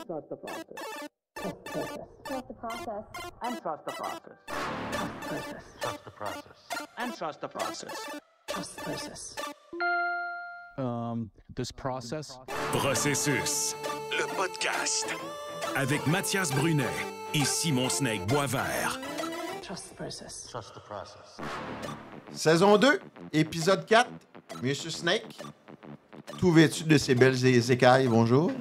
Trust the process. Trust the process. And trust the process. Trust the process. And trust the process. Trust the process. This process. Processus, le podcast. Avec Mathias Brunet et Simon Snake Boisvert. Trust the process. Trust the process. Saison 2, épisode 4. Monsieur Snake, tout vêtu de ses belles écailles, bonjour.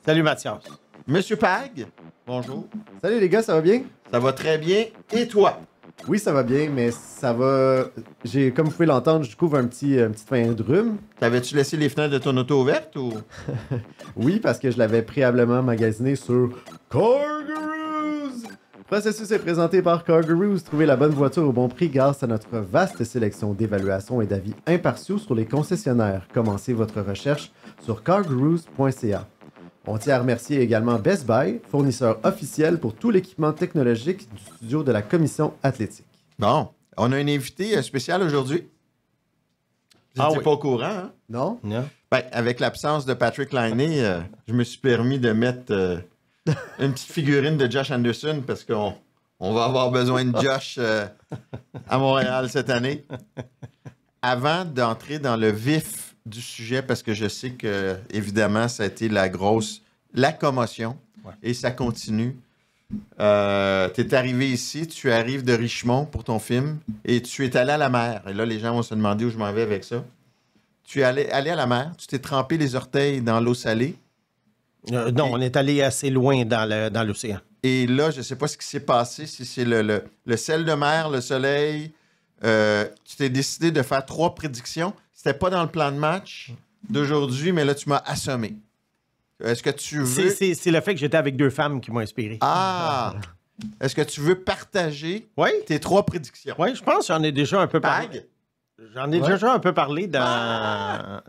Salut Mathias. Monsieur Pag, bonjour. Salut les gars, ça va bien? Ça va très bien. Et toi? Oui, ça va bien, mais ça va... Comme vous pouvez l'entendre, je couvre une petite fin de rhume. T'avais-tu laissé les fenêtres de ton auto ouvertes ou? Oui, parce que je l'avais préalablement magasiné sur Cargaroos. Processus est présenté par Cargaroos. Trouvez la bonne voiture au bon prix grâce à notre vaste sélection d'évaluations et d'avis impartiaux sur les concessionnaires. Commencez votre recherche sur cargaroos.ca. On tient à remercier également Best Buy, fournisseur officiel pour tout l'équipement technologique du studio de la Commission athlétique. Bon, on a un invité spécial aujourd'hui. Vous n'étiez pas au courant, hein? Non? Non. Ben, avec l'absence de Patrick Laine, je me suis permis de mettre une petite figurine de Josh Anderson parce qu'on va avoir besoin de Josh à Montréal cette année. Avant d'entrer dans le vif du sujet, parce que je sais que, évidemment, ça a été la commotion, et ça continue. Tu es arrivé ici, tu arrives de Richmond pour ton film, et tu es allé à la mer. Et là, les gens vont se demander où je m'en vais avec ça. Tu es allé à la mer, tu t'es trempé les orteils dans l'eau salée. Non, on est allé assez loin dans l'océan. Et là, je ne sais pas ce qui s'est passé, si c'est le sel de mer, le soleil. Tu t'es décidé de faire 3 prédictions. C'était pas dans le plan de match d'aujourd'hui, mais là, tu m'as assommé. Est-ce que tu veux... C'est le fait que j'étais avec 2 femmes qui m'ont inspiré. Ah! Est-ce que tu veux partager Oui? tes 3 prédictions? Oui, je pense que j'en ai déjà un peu parlé. Pag? J'en ai déjà un peu parlé dans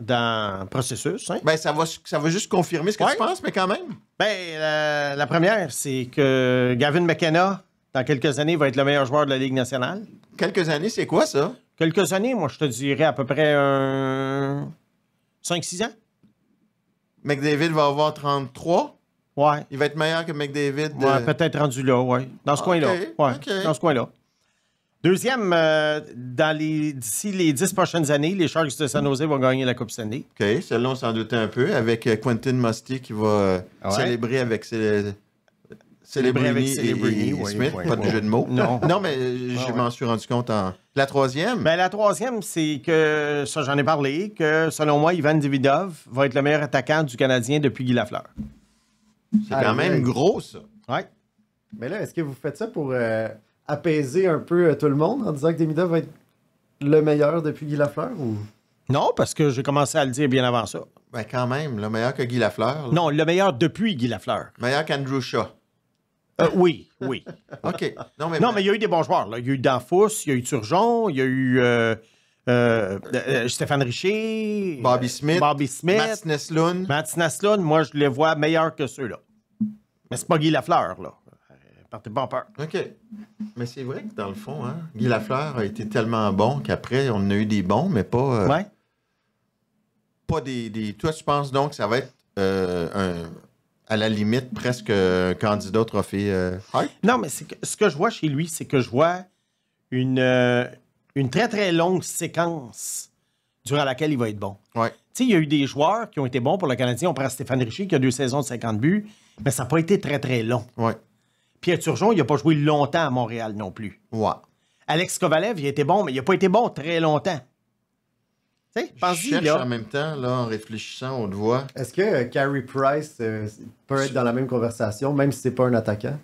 Processus. Hein? Ben, ça va juste confirmer ce que tu penses, mais quand même. Ben, la première, c'est que Gavin McKenna, dans quelques années, va être le meilleur joueur de la Ligue nationale. Quelques années, c'est quoi ça? Quelques années, moi, je te dirais à peu près 5-6 ans. McDavid va avoir 33. Ouais. Il va être meilleur que McDavid. Ouais, peut-être rendu là, oui. Dans ce coin-là. Ouais, dans ce coin-là. Deuxième, d'ici les 10 prochaines années, les Sharks de San Jose vont gagner la Coupe Stanley. OK, celle-là, on s'en doutait un peu, avec Quentin Musty qui va célébrer avec Célébrini et Smith, pas de jeu de mots. Non, mais je m'en suis rendu compte en... La troisième? Ben, la troisième, c'est que, ça j'en ai parlé, que selon moi, Ivan Davidov va être le meilleur attaquant du Canadien depuis Guy Lafleur. C'est quand même gros, ça. Ouais. Mais là, est-ce que vous faites ça pour apaiser un peu tout le monde en disant que Davidov va être le meilleur depuis Guy Lafleur ou... Non, parce que j'ai commencé à le dire bien avant ça. Ben quand même, le meilleur que Guy Lafleur. Là. Non, le meilleur depuis Guy Lafleur. Meilleur qu'Andrew Shaw. Oui. OK. Non, mais il y a eu des bons joueurs. Là. Il y a eu Danfous, il y a eu Turgeon, il y a eu Stéphane Richer, Bobby Smith, Mats Naslund. Moi, je les vois meilleurs que ceux-là. Mais c'est pas Guy Lafleur, là. Partez pas en peur. OK. Mais c'est vrai que dans le fond, hein, Guy Lafleur a été tellement bon qu'après, on a eu des bons, mais pas... Pas des... Toi, tu penses donc que ça va être à la limite, presque un candidat au trophée Hart? Non, mais ce que je vois chez lui, c'est que je vois une très, très longue séquence durant laquelle il va être bon. Ouais. Tu sais, il y a eu des joueurs qui ont été bons pour le Canadien. On prend Stéphane Richer qui a 2 saisons de 50 buts, mais ça n'a pas été très, très long. Ouais. Pierre Turgeon, il n'a pas joué longtemps à Montréal non plus. Ouais. Alex Kovalev, il a été bon, mais il n'a pas été bon très longtemps. Tu sais, pense-y, cherche là. en même temps, là, en réfléchissant, on le voit. Est-ce que Carey Price peut être dans la même conversation, même si c'est pas un attaquant?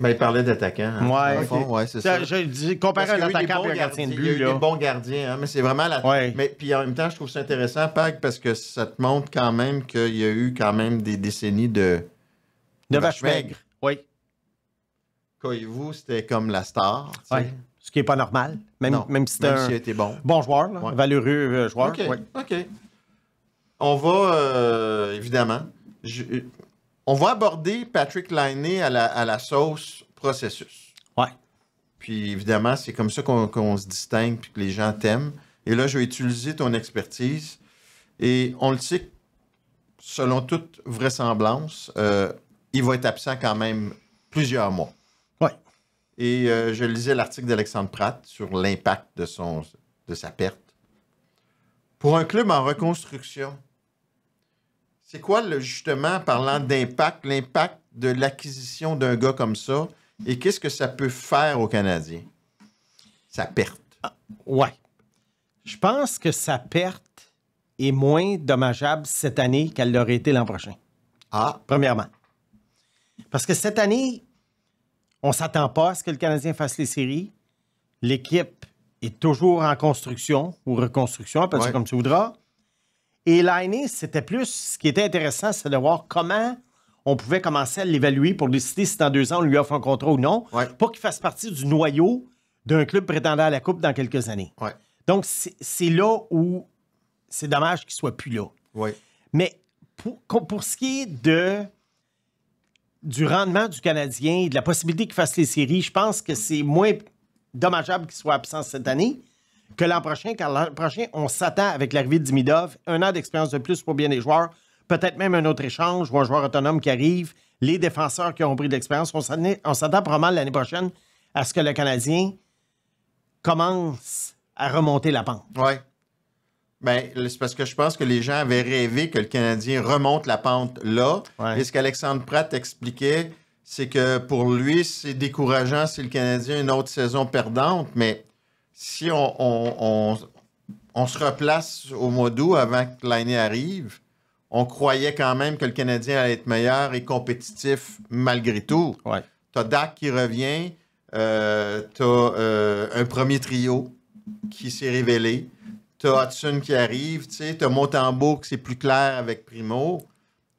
Ben, il parlait d'attaquant. Hein, Ouais, okay. C'est ça. J'ai dit comparer un attaquant et un gardien de but. Il y a eu des bons gardiens, hein, mais c'est vraiment la... Ouais. Mais puis en même temps, je trouve ça intéressant, Pag, parce que ça te montre quand même qu'il y a eu quand même des décennies de vache maigre. Oui. Koivu, c'était comme la star. Oui. Ce qui n'est pas normal. Même si c'était s'il a été bon. Bon joueur, là, valeureux joueur. OK. Ouais. OK. On va, évidemment... on va aborder Patrick Laine à la sauce processus. Ouais. Puis évidemment, c'est comme ça qu'on se distingue puis que les gens t'aiment. Et là, je vais utiliser ton expertise. Et on le sait, selon toute vraisemblance, il va être absent quand même plusieurs mois. Oui. Et je lisais l'article d'Alexandre Pratt sur l'impact de sa perte. Pour un club en reconstruction, c'est quoi, justement, parlant d'impact, l'impact de l'acquisition d'un gars comme ça, et qu'est-ce que ça peut faire aux Canadiens? Sa perte. Oui. Je pense que sa perte est moins dommageable cette année qu'elle l'aurait été l'an prochain. Ah. Premièrement. Parce que cette année, on ne s'attend pas à ce que le Canadien fasse les séries. L'équipe est toujours en construction ou reconstruction, appelle ça comme tu voudras. Et l'année, c'était plus... Ce qui était intéressant, c'est de voir comment on pouvait commencer à l'évaluer pour décider si dans 2 ans, on lui offre un contrat ou non, pour qu'il fasse partie du noyau d'un club prétendant à la Coupe dans quelques années. Ouais. Donc, c'est là où c'est dommage qu'il ne soit plus là. Oui. Mais pour ce qui est du rendement du Canadien et de la possibilité qu'il fasse les séries, je pense que c'est moins dommageable qu'il soit absent cette année que l'an prochain, car l'an prochain, on s'attend avec l'arrivée de Demidov, 1 an d'expérience de plus pour bien des joueurs, peut-être même un autre échange ou un joueur autonome qui arrive, les défenseurs qui ont pris de l'expérience. On s'attend probablement l'année prochaine à ce que le Canadien commence à remonter la pente. Oui. Bien, c'est parce que je pense que les gens avaient rêvé que le Canadien remonte la pente là. Ouais. Et ce qu'Alexandre Pratt expliquait, c'est que pour lui, c'est décourageant si le Canadien a une autre saison perdante, mais si on se replace au mois d'août avant que l'année arrive, on croyait quand même que le Canadien allait être meilleur et compétitif malgré tout. Ouais. T'as Dak qui revient, t'as un premier trio qui s'est révélé, t'as Hudson qui arrive, t'as Montembeault qui c'est plus clair avec Primo.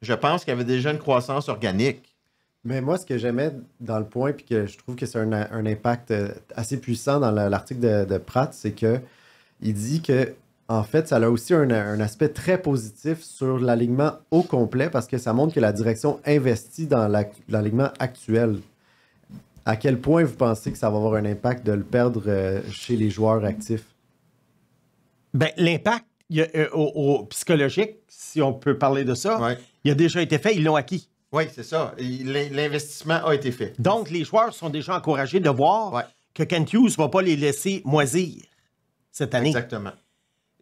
Je pense qu'il y avait déjà une croissance organique. Mais moi, ce que j'aimais dans le point, puis que je trouve que c'est un impact assez puissant dans l'article de Pratt, c'est que il dit que en fait, ça a aussi un aspect très positif sur l'alignement au complet parce que ça montre que la direction investit dans l'alignement actuel. À quel point vous pensez que ça va avoir un impact de le perdre chez les joueurs actifs? Bien, l'impact au psychologique, si on peut parler de ça, il a déjà été fait, ils l'ont acquis. Oui, c'est ça. L'investissement a été fait. Donc, les joueurs sont déjà encouragés de voir que Kent Hughes ne va pas les laisser moisir cette année. Exactement.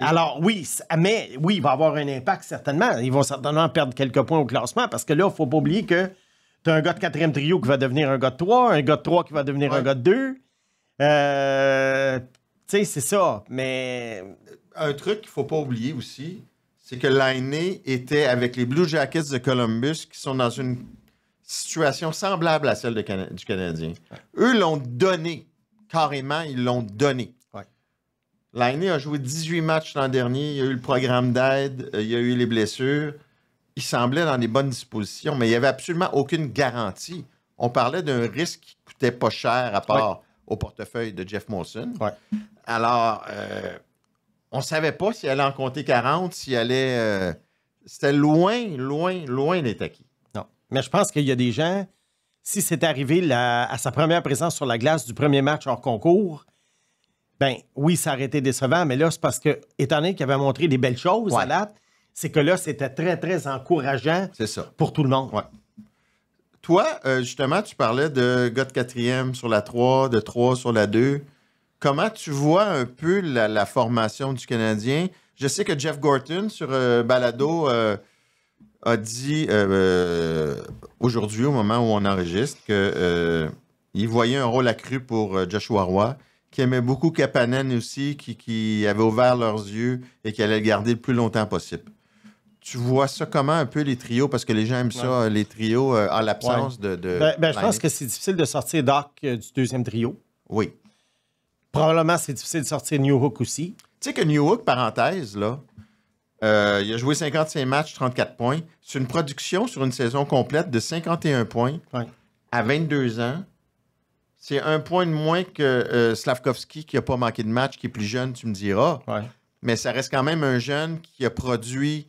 Alors, oui, mais oui, il va avoir un impact certainement. Ils vont certainement perdre quelques points au classement parce que là, il ne faut pas oublier que tu as un gars de 4e trio qui va devenir un gars de 3, un gars de 3 qui va devenir un gars de 2. Tu sais, c'est ça. Mais un truc qu'il ne faut pas oublier aussi, c'est que l'année était avec les Blue Jackets de Columbus qui sont dans une situation semblable à celle du Canadien. Eux l'ont donné. Carrément, ils l'ont donné. L'année a joué 18 matchs l'an dernier. Il y a eu le programme d'aide. Il y a eu les blessures. Il semblait dans des bonnes dispositions, mais il n'y avait absolument aucune garantie. On parlait d'un risque qui ne coûtait pas cher à part au portefeuille de Jeff Molson. Alors, on ne savait pas s'il allait en compter 40, s'il allait... c'était loin d'être acquis. Non. Mais je pense qu'il y a des gens, si c'est arrivé à sa première présence sur la glace du premier match hors concours, ben oui, ça aurait été décevant, mais là, c'est parce que, étant donné qu'il avait montré des belles choses à date, c'est que là, c'était très, très encourageant pour tout le monde. Ouais. Toi, justement, tu parlais de gars de 4e sur la 3, de 3 sur la 2. Comment tu vois un peu la formation du Canadien? Je sais que Jeff Gorton, sur Balado, a dit aujourd'hui, au moment où on enregistre, qu'il voyait un rôle accru pour Joshua Roy, qui aimait beaucoup Kapanen aussi, qui avait ouvert leurs yeux et qui allait le garder le plus longtemps possible. Tu vois ça comment un peu les trios? Parce que les gens aiment ça, les trios, en l'absence de je pense que c'est difficile de sortir Doc du 2e trio. Oui. Probablement, c'est difficile de sortir New Hook aussi. Tu sais que New Hook, parenthèse, là, il a joué 55 matchs, 34 points. C'est une production sur une saison complète de 51 points à 22 ans. C'est 1 point de moins que Slavkovski qui n'a pas manqué de match, qui est plus jeune, tu me diras. Mais ça reste quand même un jeune qui a produit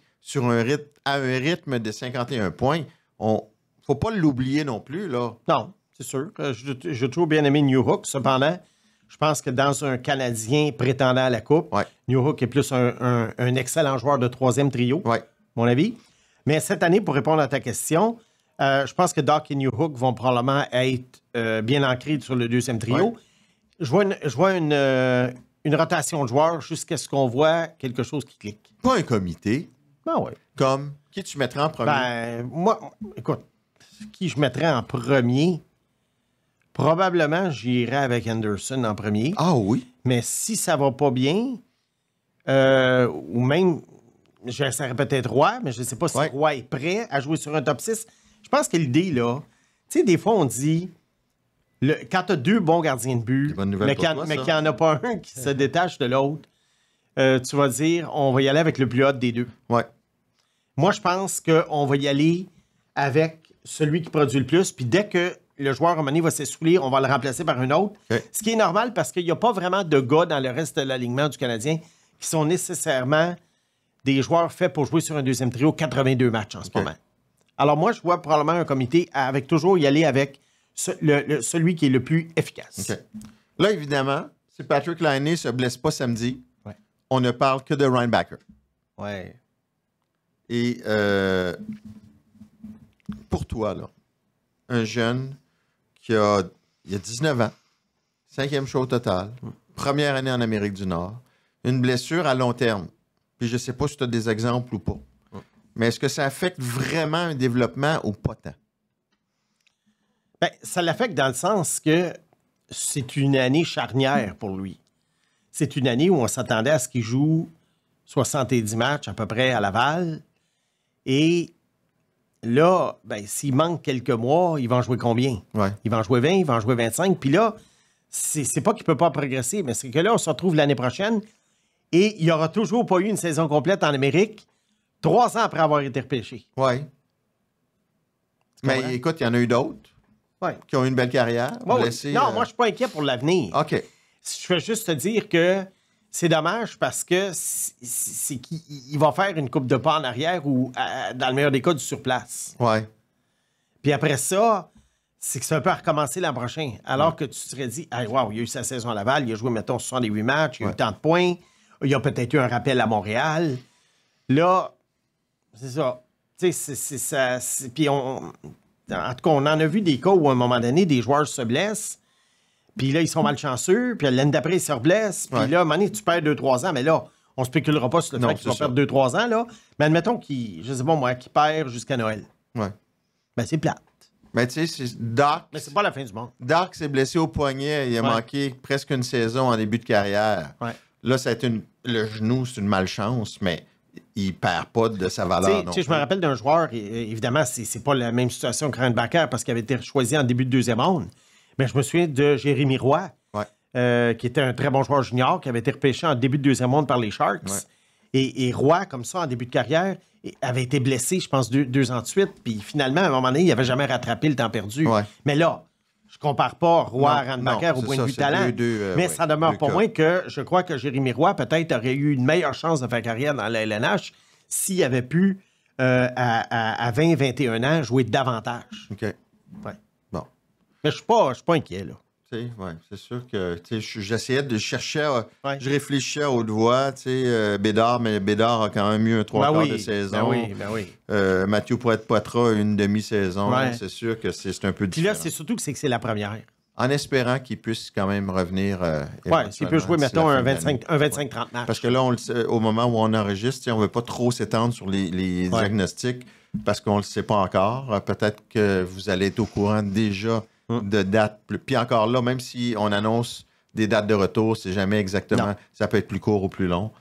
à un rythme de 51 points. Faut pas l'oublier non plus, là. Non, c'est sûr. J'ai toujours bien aimé New Hook. Cependant, je pense que dans un Canadien prétendant à la Coupe, Ouais. New Hook est plus un excellent joueur de troisième trio, Ouais. mon avis. Mais cette année, pour répondre à ta question, je pense que Doc et New Hook vont probablement être bien ancrés sur le deuxième trio. Ouais. Je vois une rotation de joueurs jusqu'à ce qu'on voit quelque chose qui clique. Pas un comité, Ah ouais. comme qui tu mettrais en premier? Ben, moi, écoute, qui je mettrais en premier? Probablement, j'irais avec Anderson en premier. Ah oui? Mais si ça va pas bien, ou même, j'essaierais peut-être Roy, mais je ne sais pas si Ouais. Roy est prêt à jouer sur un top 6. Je pense que l'idée, là, tu sais, des fois, on dit, quand tu as deux bons gardiens de but, Des bonnes nouvelles mais pour toi, ça. qu'il n'y en a pas un qui se détache de l'autre, tu vas dire, on va y aller avec le plus hot des deux. Ouais. Moi, je pense qu'on va y aller avec celui qui produit le plus, puis dès que le joueur, à un moment donné, va s'essouffler, on va le remplacer par un autre. OK. Ce qui est normal parce qu'il n'y a pas vraiment de gars dans le reste de l'alignement du Canadien qui sont nécessairement des joueurs faits pour jouer sur un deuxième trio 82 matchs en ce moment. Alors moi, je vois probablement un comité avec toujours y aller avec celui qui est le plus efficace. OK. Là, évidemment, si Patrick Laine ne se blesse pas samedi, Ouais. on ne parle que de Ryan Backer. Ouais. Et pour toi, là, un jeune il a 19 ans, 5e show au total, première année en Amérique du Nord, une blessure à long terme. Puis je ne sais pas si tu as des exemples ou pas. Mais est-ce que ça affecte vraiment un développement ou pas tant? Ben, ça l'affecte dans le sens que c'est une année charnière pour lui. C'est une année où on s'attendait à ce qu'il joue 70 matchs à peu près à Laval. Et là, ben, s'il manque quelques mois, il va en jouer combien? Ouais. Il va en jouer 20, il va en jouer 25. Puis là, c'est pas qu'il peut pas progresser, mais c'est que là, on se retrouve l'année prochaine et il n'y aura toujours pas eu une saison complète en Amérique 3 ans après avoir été repêché. Oui. Mais comprends? écoute, il y en a eu d'autres Ouais. qui ont eu une belle carrière. Ouais, oui. blessés, Non, moi, je suis pas inquiet pour l'avenir. OK. Je veux juste te dire que c'est dommage parce que c'est qu'il va faire une coupe de pas en arrière ou, dans le meilleur des cas, du surplace. Ouais. Puis après ça, c'est que ça peut recommencer l'an prochain. Alors que tu te serais dit, hey, wow, il a eu sa saison à Laval, il a joué, mettons, 68 matchs, il a eu tant de points, il a peut-être eu un rappel à Montréal. Là, c'est ça. Tu sais, c'est ça. Puis en tout cas, on en a vu des cas où, à un moment donné, des joueurs se blessent. Puis là, ils sont malchanceux. Puis l'année d'après, ils se reblessent. Puis là, à un moment donné, tu perds 2-3 ans. Mais là, on ne spéculera pas sur le Non, fait qu'ils c'est vont ça. perdre 2-3 ans. Là. Mais admettons qu'ils, je sais pas moi, qu'ils perdent jusqu'à Noël. Ouais. Ben, c'est plate. Mais tu sais, Doc Mais c'est pas la fin du monde. Dark s'est blessé au poignet. Il a Ouais. manqué presque une saison en début de carrière. Ouais. Là, ça a été le genou, c'est une malchance, mais il perd pas de sa valeur. non Tu sais, je plus. me rappelle d'un joueur, et évidemment, c'est pas la même situation que Ryan Backer parce qu'il avait été choisi en début de deuxième ronde. Mais je me souviens de Jérémy Roy, Ouais. qui était un très bon joueur junior, qui avait été repêché en début de deuxième ronde par les Sharks. Ouais. Et Roy, comme ça, en début de carrière, avait été blessé, je pense, 2 ans de suite. Puis finalement, à un moment donné, il n'avait jamais rattrapé le temps perdu. Ouais. Mais là, je compare pas Roy à Non, Ranbacker au c'est point ça, de vue c'est talent. Mais ouais, ça demeure deux pas cas. moins que je crois que Jérémy Roy peut-être aurait eu une meilleure chance de faire carrière dans la LNH s'il avait pu, à 20-21 ans, jouer davantage. OK. Ouais. Bon. Mais je suis pas inquiet, là. Tu sais, ouais, c'est sûr que tu sais, j'essayais de chercher, Ouais. je réfléchissais à haute voix, tu sais, Bédard, mais Bédard a quand même eu un 3/4 de saison. Ben oui. Mathieu Poitras a une demi-saison. Ouais. C'est sûr que c'est un peu Puis là, différent. c'est surtout que c'est la première. En espérant qu'il puisse quand même revenir. Ouais, s'il peut jouer, éventuellement, d'ici mettons, la un fin de l'année. 25-30 matchs. Parce que là, on le sait, au moment où on enregistre, tu sais, on ne veut pas trop s'étendre sur les Ouais. diagnostics parce qu'on ne le sait pas encore. Peut-être que vous allez être au courant déjà de dates. Puis encore là, même si on annonce des dates de retour, c'est jamais exactement. Non. Ça peut être plus court ou plus long.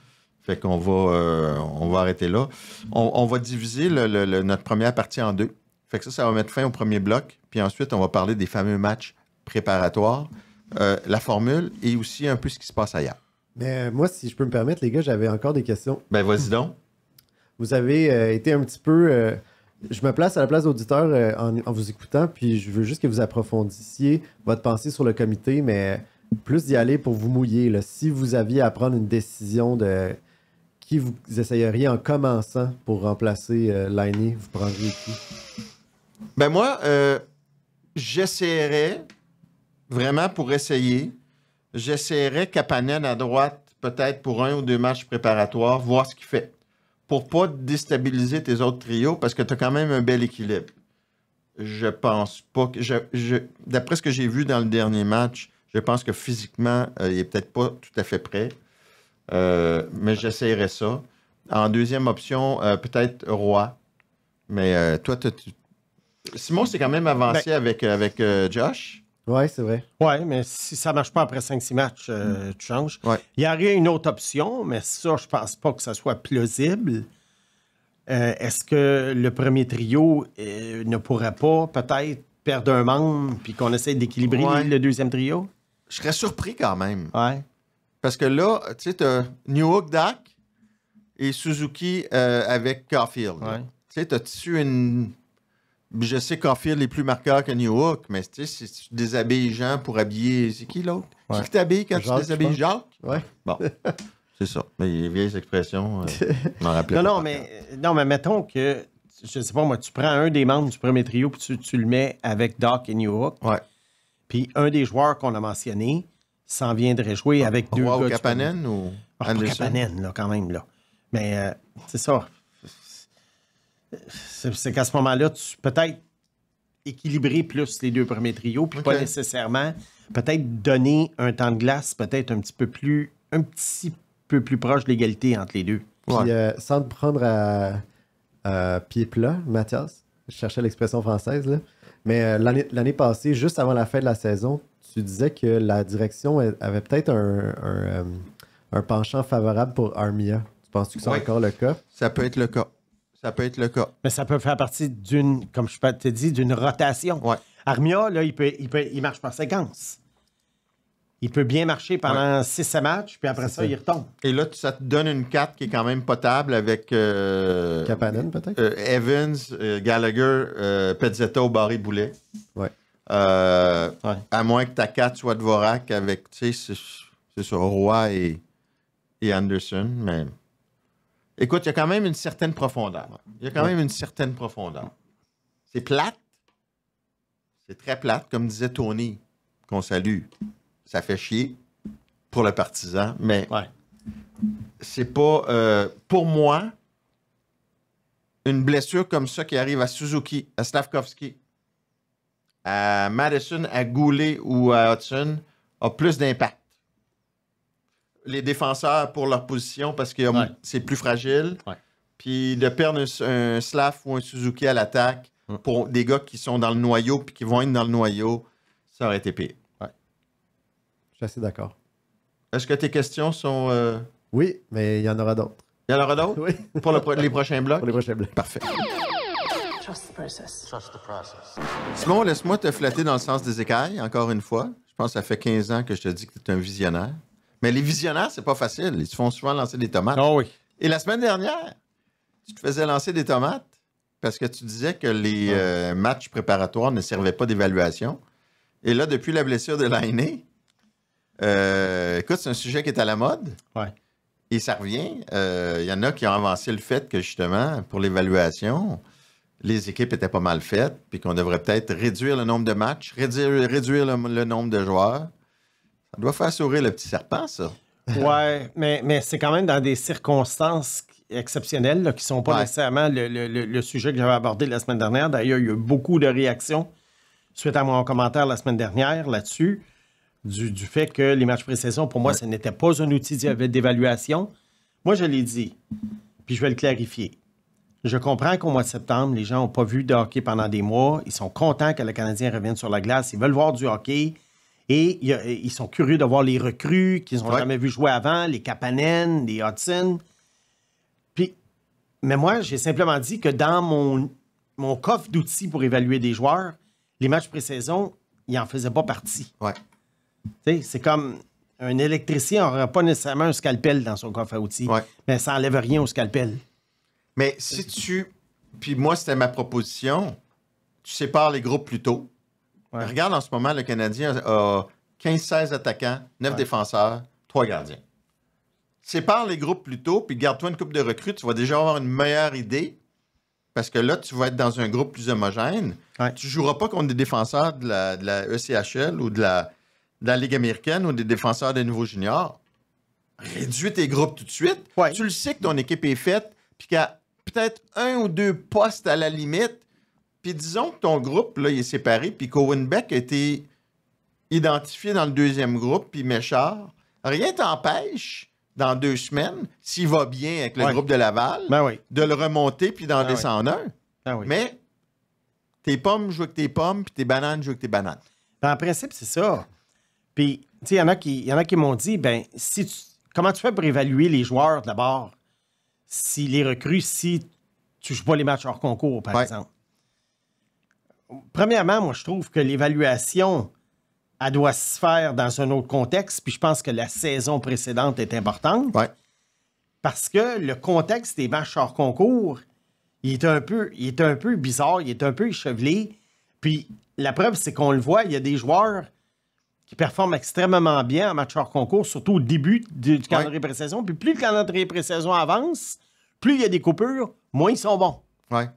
Fait qu'on va, on va arrêter là. On va diviser notre première partie en deux. Fait que ça va mettre fin au premier bloc. Puis ensuite, on va parler des fameux matchs préparatoires, la formule et aussi un peu ce qui se passe ailleurs. Mais moi, si je peux me permettre, les gars, j'avais encore des questions. Ben, vas-y donc. Vous avez été un petit peu... je me place à la place d'auditeur en vous écoutant, puis je veux juste que vous approfondissiez votre pensée sur le comité, mais plus d'y aller pour vous mouiller. Là. Si vous aviez à prendre une décision de qui vous essayeriez en commençant pour remplacer Laine, vous prendriez qui? Ben moi, j'essaierais, vraiment pour essayer, Kapanen à droite, peut-être pour 1 ou 2 matchs préparatoires, voir ce qu'il fait. Pour pas déstabiliser tes autres trios, parce que tu as quand même un bel équilibre. Je pense pas que... d'après ce que j'ai vu dans le dernier match, je pense que physiquement, il est peut-être pas tout à fait prêt. Mais j'essaierais ça. En deuxième option, peut-être Roy. Mais toi, Simon, c'est quand même avancé avec Josh. Ouais, c'est vrai. Oui, mais si ça ne marche pas après 5-6 matchs, tu changes. Ouais. Il y aurait une autre option, mais ça, je pense pas que ça soit plausible. Est-ce que le premier trio ne pourrait pas peut-être perdre un membre puis qu'on essaie d'équilibrer Ouais. le deuxième trio? Je serais surpris quand même. Ouais. Parce que là, tu sais, tu as Newhook, Dak et Suzuki avec Caulfield. Ouais. Tu sais, as-tu une... Je sais que Caulfield est plus marqueur que Newhook, mais tu sais, si tu déshabilles Jean pour habiller... C'est qui l'autre? Ouais. C'est qui t'habille quand Jacques, tu déshabilles je pense. Jacques? Ouais. Bon, c'est ça. Mais les vieilles expressions, je m'en rappelais Non, pas. non, mais mettons que, je sais pas moi, tu prends un des membres du premier trio puis tu le mets avec Doc et Newhook. Ouais. Puis un des joueurs qu'on a mentionné s'en viendrait jouer avec deux Roy gars ou du Kapanen ou Ah, pas Anderson? Kapanen, là, quand même, là. Mais c'est ça. C'est qu'à ce moment-là, tu peut-être équilibrer plus les deux premiers trios, puis pas Ok. nécessairement, peut-être donner un temps de glace peut-être un petit peu plus proche de l'égalité entre les deux. Puis Ouais. sans te prendre à pied plat, Mathias, je cherchais l'expression française, là. Mais l'année passée, juste avant la fin de la saison, tu disais que la direction avait peut-être un penchant favorable pour Armia. Tu penses que c'est Oui. encore le cas? Ça peut être le cas. Ça peut être le cas. Mais ça peut faire partie d'une, comme je te dis, d'une rotation. Ouais. Armia, là, il marche par séquence. Il peut bien marcher pendant 6-7 matchs, puis après ça, il retombe. Et là, ça te donne une carte qui est quand même potable avec Kapanen, peut-être? Evans, Gallagher, Pezzetta, Barré-Boulet. Ouais. À moins que ta carte soit Dvorak avec, tu sais, c'est ça, Roy et Anderson. Mais écoute, il y a quand même une certaine profondeur. C'est plate. C'est très plate, comme disait Tony, qu'on salue. Ça fait chier pour le partisan, mais Ouais. c'est pas... pour moi, une blessure comme ça qui arrive à Suzuki, à Slavkovski, à Madison, à Goulet ou à Hudson, a plus d'impact. Les défenseurs pour leur position, parce que Ouais. c'est plus fragile. Ouais. Puis de perdre un Slav ou un Suzuki à l'attaque pour des gars qui sont dans le noyau puis qui vont être dans le noyau, ça aurait été pire. Je suis assez d'accord. Est-ce que tes questions sont... Oui, mais il y en aura d'autres. Il y en aura d'autres Oui, pour les prochains blocs? pour les prochains blocs. Parfait. Trust the process. Trust the process. Simon, laisse-moi te flatter dans le sens des écailles, encore une fois. Je pense que ça fait 15 ans que je te dis que tu es un visionnaire. Mais les visionnaires, c'est pas facile. Ils se font souvent lancer des tomates. Oh oui. Et la semaine dernière, tu te faisais lancer des tomates parce que tu disais que les matchs préparatoires ne servaient pas d'évaluation. Et là, depuis la blessure de Lainé, écoute, c'est un sujet qui est à la mode. Ouais. Et ça revient. Il y en a qui ont avancé le fait que, justement, pour l'évaluation, les équipes étaient pas mal faites, puis qu'on devrait peut-être réduire le nombre de matchs, réduire le nombre de joueurs. Ça doit faire sourire le petit serpent, ça. Ouais, mais c'est quand même dans des circonstances exceptionnelles là, qui ne sont pas Ouais. nécessairement le sujet que j'avais abordé la semaine dernière. D'ailleurs, il y a eu beaucoup de réactions suite à mon commentaire la semaine dernière là-dessus, du fait que les matchs pré-saison, pour moi, ce n'était pas un outil d'évaluation. Moi, je l'ai dit, puis je vais le clarifier. Je comprends qu'au mois de septembre, les gens n'ont pas vu de hockey pendant des mois. Ils sont contents que le Canadien revienne sur la glace. Ils veulent voir du hockey. Et ils sont curieux de voir les recrues qu'ils n'ont Ouais. jamais vu jouer avant, les Kapanen, les Hudson. Mais moi, j'ai simplement dit que dans mon coffre d'outils pour évaluer des joueurs, les matchs pré-saison, ils n'en faisaient pas partie. Ouais. Tu sais, c'est comme un électricien n'aurait pas nécessairement un scalpel dans son coffre à outils, Ouais. mais ça n'enlève rien au scalpel. Mais si tu... Puis moi, c'était ma proposition. Tu sépares les groupes plus tôt. Ouais. Regarde, en ce moment, le Canadien a 15-16 attaquants, 9 défenseurs, 3 gardiens. Sépare les groupes plus tôt, puis garde-toi une coupe de recrues. Tu vas déjà avoir une meilleure idée. parce que là, tu vas être dans un groupe plus homogène. Ouais. Tu ne joueras pas contre des défenseurs de la ECHL ou de la Ligue américaine ou des défenseurs des nouveaux juniors. Réduis tes groupes tout de suite. Ouais. Tu le sais que ton équipe est faite, puis qu'il y a peut-être 1 ou 2 postes à la limite. Puis disons que ton groupe, là, il est séparé, puis qu'Owen Beck a été identifié dans le deuxième groupe, puis Méchard. Rien t'empêche, dans 2 semaines, s'il va bien avec le Ouais. groupe de Laval, Ben oui. de le remonter puis d'en Ah oui. descendre un. Ah oui. Mais tes pommes jouent avec tes pommes, puis tes bananes jouent avec tes bananes. En principe, c'est ça. Puis, tu sais, il y en a qui m'ont dit, ben, comment tu fais pour évaluer les joueurs d'abord, les recrues, si tu joues pas les matchs hors concours, par Ouais. exemple? Premièrement, moi, je trouve que l'évaluation, elle doit se faire dans un autre contexte, puis je pense que la saison précédente est importante. Ouais. Parce que le contexte des matchs hors concours, il est un peu bizarre, il est un peu échevelé. Puis la preuve, c'est qu'on le voit, il y a des joueurs qui performent extrêmement bien en match hors concours, surtout au début du calendrier pré-saison. Puis plus le calendrier pré-saison avance, plus il y a des coupures, moins ils sont bons. Ouais.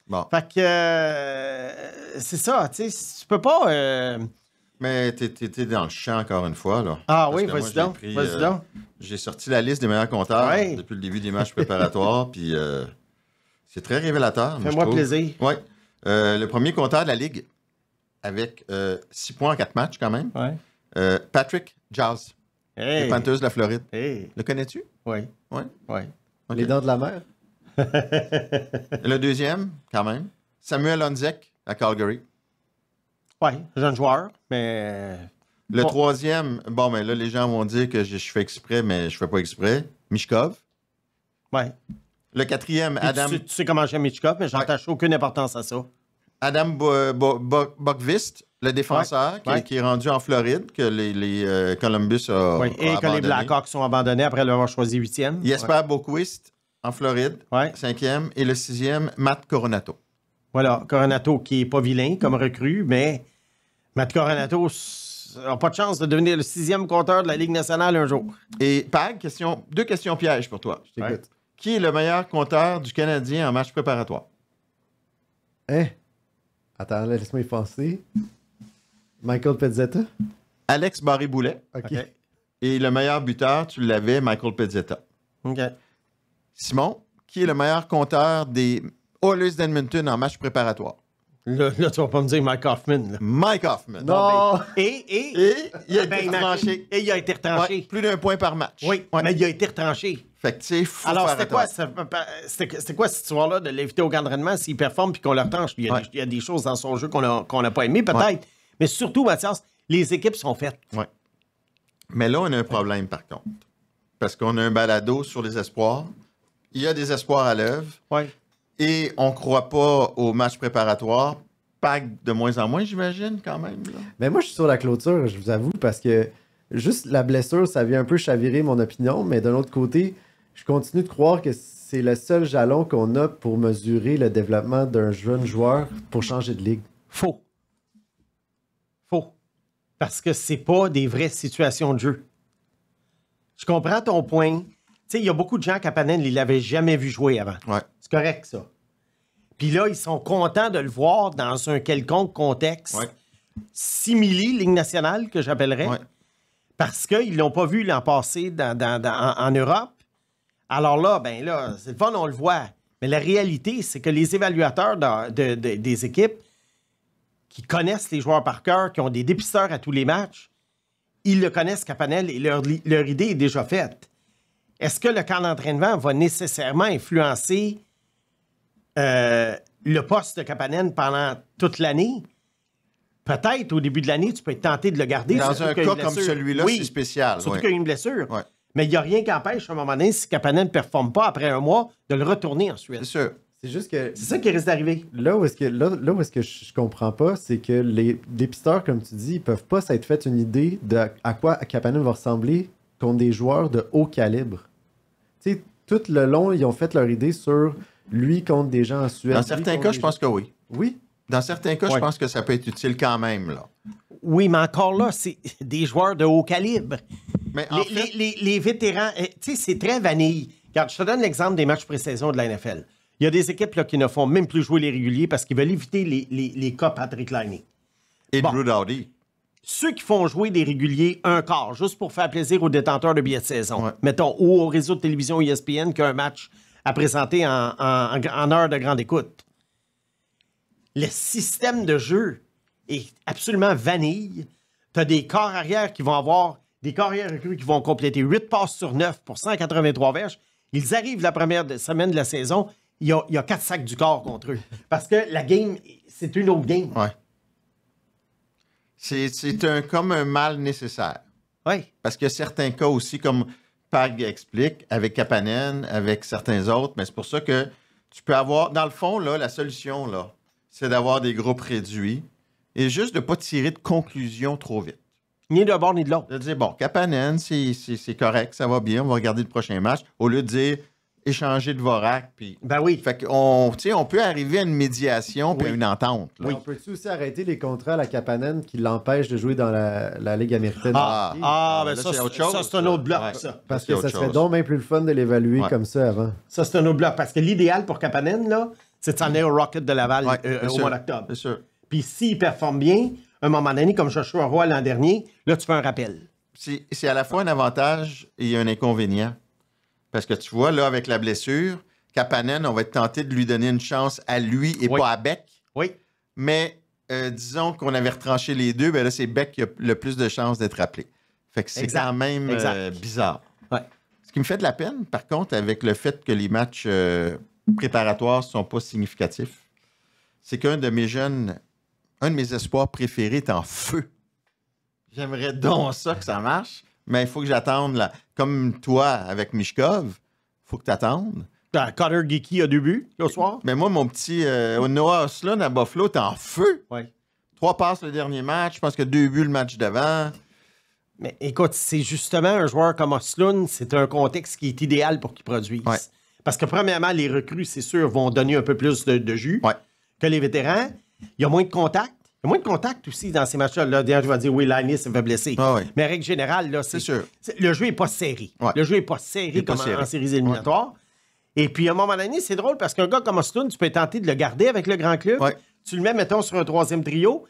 Bon. Fait que c'est ça, tu sais, tu peux pas... Mais t'es dans le champ encore une fois, là. Ah Parce oui, que moi, vas-y j'ai donc, pris, vas-y donc. J'ai sorti la liste des meilleurs compteurs Ouais. depuis le début des matchs préparatoires, puis c'est très révélateur. moi, je Fais-moi trouve. plaisir. Oui. Le premier compteur de la Ligue, avec 6 points en 4 matchs quand même, Ouais. Patrick Giles, les Hey, Panthers de la Floride. hey, Le connais-tu? oui, Oui. oui. OK. Les dents de la mer. Le deuxième, quand même, Samuel Honzek à Calgary. Oui, jeune joueur, mais... Le Bon. troisième, bon, mais là, les gens vont dire que je fais exprès, mais je fais pas exprès. Mishkov. Ouais. Le quatrième, Puis Adam, Tu sais comment j'aime Hitchcock, mais j'attache aucune importance à ça. Adam Bokvist, le défenseur, Ouais. qui est rendu en Floride, que les Columbus a, Oui. a Et que les abandonné. Blackhawks sont abandonnés après l'avoir choisi 8e. Jesper Boquist, en Floride, Ouais. 5e. Et le 6e, Matt Coronato. Voilà, Coronato qui est pas vilain comme recrue, mais Matt Coronato n'a pas de chance de devenir le 6e compteur de la Ligue nationale un jour. Et Pag, deux questions pièges pour toi. Je t'écoute. Ouais. Qui est le meilleur compteur du Canadien en match préparatoire? Hein? Attends, là, laisse-moi y penser. Michael Pezzetta? Alex Barré-Boulet. OK. OK. Et le meilleur buteur, tu l'avais, Michael Pezzetta. OK. Simon, qui est le meilleur compteur des Oilers d'Edmonton en match préparatoire? Là, tu vas pas me dire Mike Hoffman. Là. Mike Hoffman. Non! Et Et il a été ben, retranché. Et il a été retranché. Ouais, plus d'un point par match. Oui, Ouais. mais il a été retranché. Fait que, tu sais, faut Alors, faire c'était quoi cette histoire-là de l'inviter au camp d'entraînement s'il performe puis qu'on le retranche? Il y a des choses dans son jeu qu'on n'a pas aimé, peut-être. Ouais. Mais surtout, Mathias, les équipes sont faites. Ouais. Mais là, on a un problème, par contre. Parce qu'on a un balado sur les espoirs. Il y a des espoirs à l'œuvre. Oui. Et on ne croit pas aux matchs préparatoires. Pag de moins en moins, j'imagine, quand même. Là. Mais moi, je suis sur la clôture, je vous avoue, parce que juste la blessure, ça vient un peu chavirer mon opinion, mais d'un autre côté, je continue de croire que c'est le seul jalon qu'on a pour mesurer le développement d'un jeune joueur pour changer de ligue. Faux. Faux. Parce que c'est pas des vraies situations de jeu. Je comprends ton point. Tu sais, il y a beaucoup de gens à Kapanen, ils l'avaient jamais vu jouer avant. Ouais. C'est correct, ça. Puis là, ils sont contents de le voir dans un quelconque contexte Ouais. simili Ligue nationale, que j'appellerais, Ouais. parce qu'ils l'ont pas vu l'an passé en Europe. Alors là, ben là, c'est le fun, on le voit. Mais la réalité, c'est que les évaluateurs des équipes qui connaissent les joueurs par cœur, qui ont des dépisteurs à tous les matchs, ils le connaissent, Kapanel, et leur idée est déjà faite. Est-ce que le camp d'entraînement va nécessairement influencer le poste de Kapanen pendant toute l'année? Peut-être au début de l'année, tu peux être tenté de le garder. Dans surtout un qu'il y a cas une comme blessure. celui-là, Oui, c'est spécial. surtout ouais. qu'il y a une blessure. Ouais. Mais il n'y a rien qui empêche, à un moment donné, si Kapanen ne performe pas après un mois, de le retourner ensuite. C'est sûr. C'est juste que C'est ça qui risque d'arriver. là où est-ce que je comprends pas, c'est que les dépisteurs, comme tu dis, ils peuvent pas s'être fait une idée de à quoi Kapanen va ressembler contre des joueurs de haut calibre. Tu sais, tout le long, ils ont fait leur idée sur lui contre des gens en Suède. Dans lui certains contre cas, des je pense que oui. gens- Oui. Dans certains cas, Ouais. je pense que ça peut être utile quand même. Là. Oui, mais encore là, c'est des joueurs de haut calibre. Mais en fait, Les vétérans, tu sais, c'est très vanille. Regarde, je te donne l'exemple des matchs pré-saison de la NFL. Il y a des équipes là, qui ne font même plus jouer les réguliers parce qu'ils veulent éviter les cas Patrick Laine. Et Bon. Drew Doughty. Ceux qui font jouer des réguliers un quart, juste pour faire plaisir aux détenteurs de billets de saison, Ouais. mettons, ou au réseau de télévision ESPN qui a un match à présenter en heure de grande écoute. Le système de jeu est absolument vanille. Tu as des corps arrière qui vont avoir des corps arrière recrues qui vont compléter 8 passes sur 9 pour 183 verges. Ils arrivent la première semaine de la saison, il y a 4 sacs du corps contre eux. Parce que la game, c'est une autre game. Ouais. C'est comme un mal nécessaire. Oui. Parce qu'il y a certains cas aussi, comme Pag explique, avec Kapanen, avec certains autres, mais c'est pour ça que tu peux avoir... Dans le fond, là, la solution, là, c'est d'avoir des groupes réduits et juste de ne pas tirer de conclusions trop vite. Ni d'un bord ni de l'autre. De dire, bon, Kapanen, c'est correct, ça va bien, on va regarder le prochain match, au lieu de dire échanger de Vorak, puis... Ben oui. Fait qu'on, tu sais, on peut arriver à une médiation puis à une entente. Là. On peut-tu aussi arrêter les contrats à la Kapanen qui l'empêchent de jouer dans la Ligue américaine? Ben là, ça, c'est autre chose, ça, c'est un autre bloc, Ouais. ça. Parce c'est que ça autre serait chose. donc bien plus le fun de l'évaluer Ouais. comme ça avant. Ça, c'est un autre bloc. Parce que l'idéal pour Kapanen, là, c'est de s'en aller au Rocket de Laval Ouais, bien au sûr, mois d'octobre. C'est sûr. Puis s'il performe bien, à un moment donné, comme Joshua Roy l'an dernier, là, tu fais un rappel. C'est à la fois un avantage et un inconvénient. Parce que tu vois, là, avec la blessure, Kapanen, on va être tenté de lui donner une chance à lui et Oui. pas à Beck. Oui. Mais disons qu'on avait retranché les deux, ben là, c'est Beck qui a le plus de chances d'être appelé. Fait que c'est Exact. quand même Exact. bizarre. Ouais. Ce qui me fait de la peine, par contre, avec le fait que les matchs préparatoires ne sont pas significatifs, c'est qu'un de mes espoirs préférés est en feu. J'aimerais donc ça que ça marche, mais il faut que j'attende, là. Comme toi avec Mishkov, il faut que tu attendes. Cutter Geeky a 2 buts au soir. Mais moi, mon petit Noah Oslund à Buffalo, t'es en feu. Oui. 3 passes le dernier match, je pense que 2 buts le match d'avant. Mais écoute, c'est justement un joueur comme Oslund, c'est un contexte qui est idéal pour qu'il produise. Ouais. Parce que premièrement, les recrues, c'est sûr, vont donner un peu plus de jus Ouais. que les vétérans. Il y a moins de contact. Il y a moins de contact aussi dans ces matchs-là. Là, d'ailleurs, je vais dire, oui, Linus s'est fait blesser. Ah ouais. Mais en règle générale, là, C'est sûr. le jeu n'est pas serré. Ouais. Le jeu n'est pas serré Il est pas comme serré. en séries éliminatoires. Et puis, à un moment donné, c'est drôle parce qu'un gars comme Oslund, tu peux tenter de le garder avec le grand club. Ouais. Tu le mets, mettons, sur un 3e trio.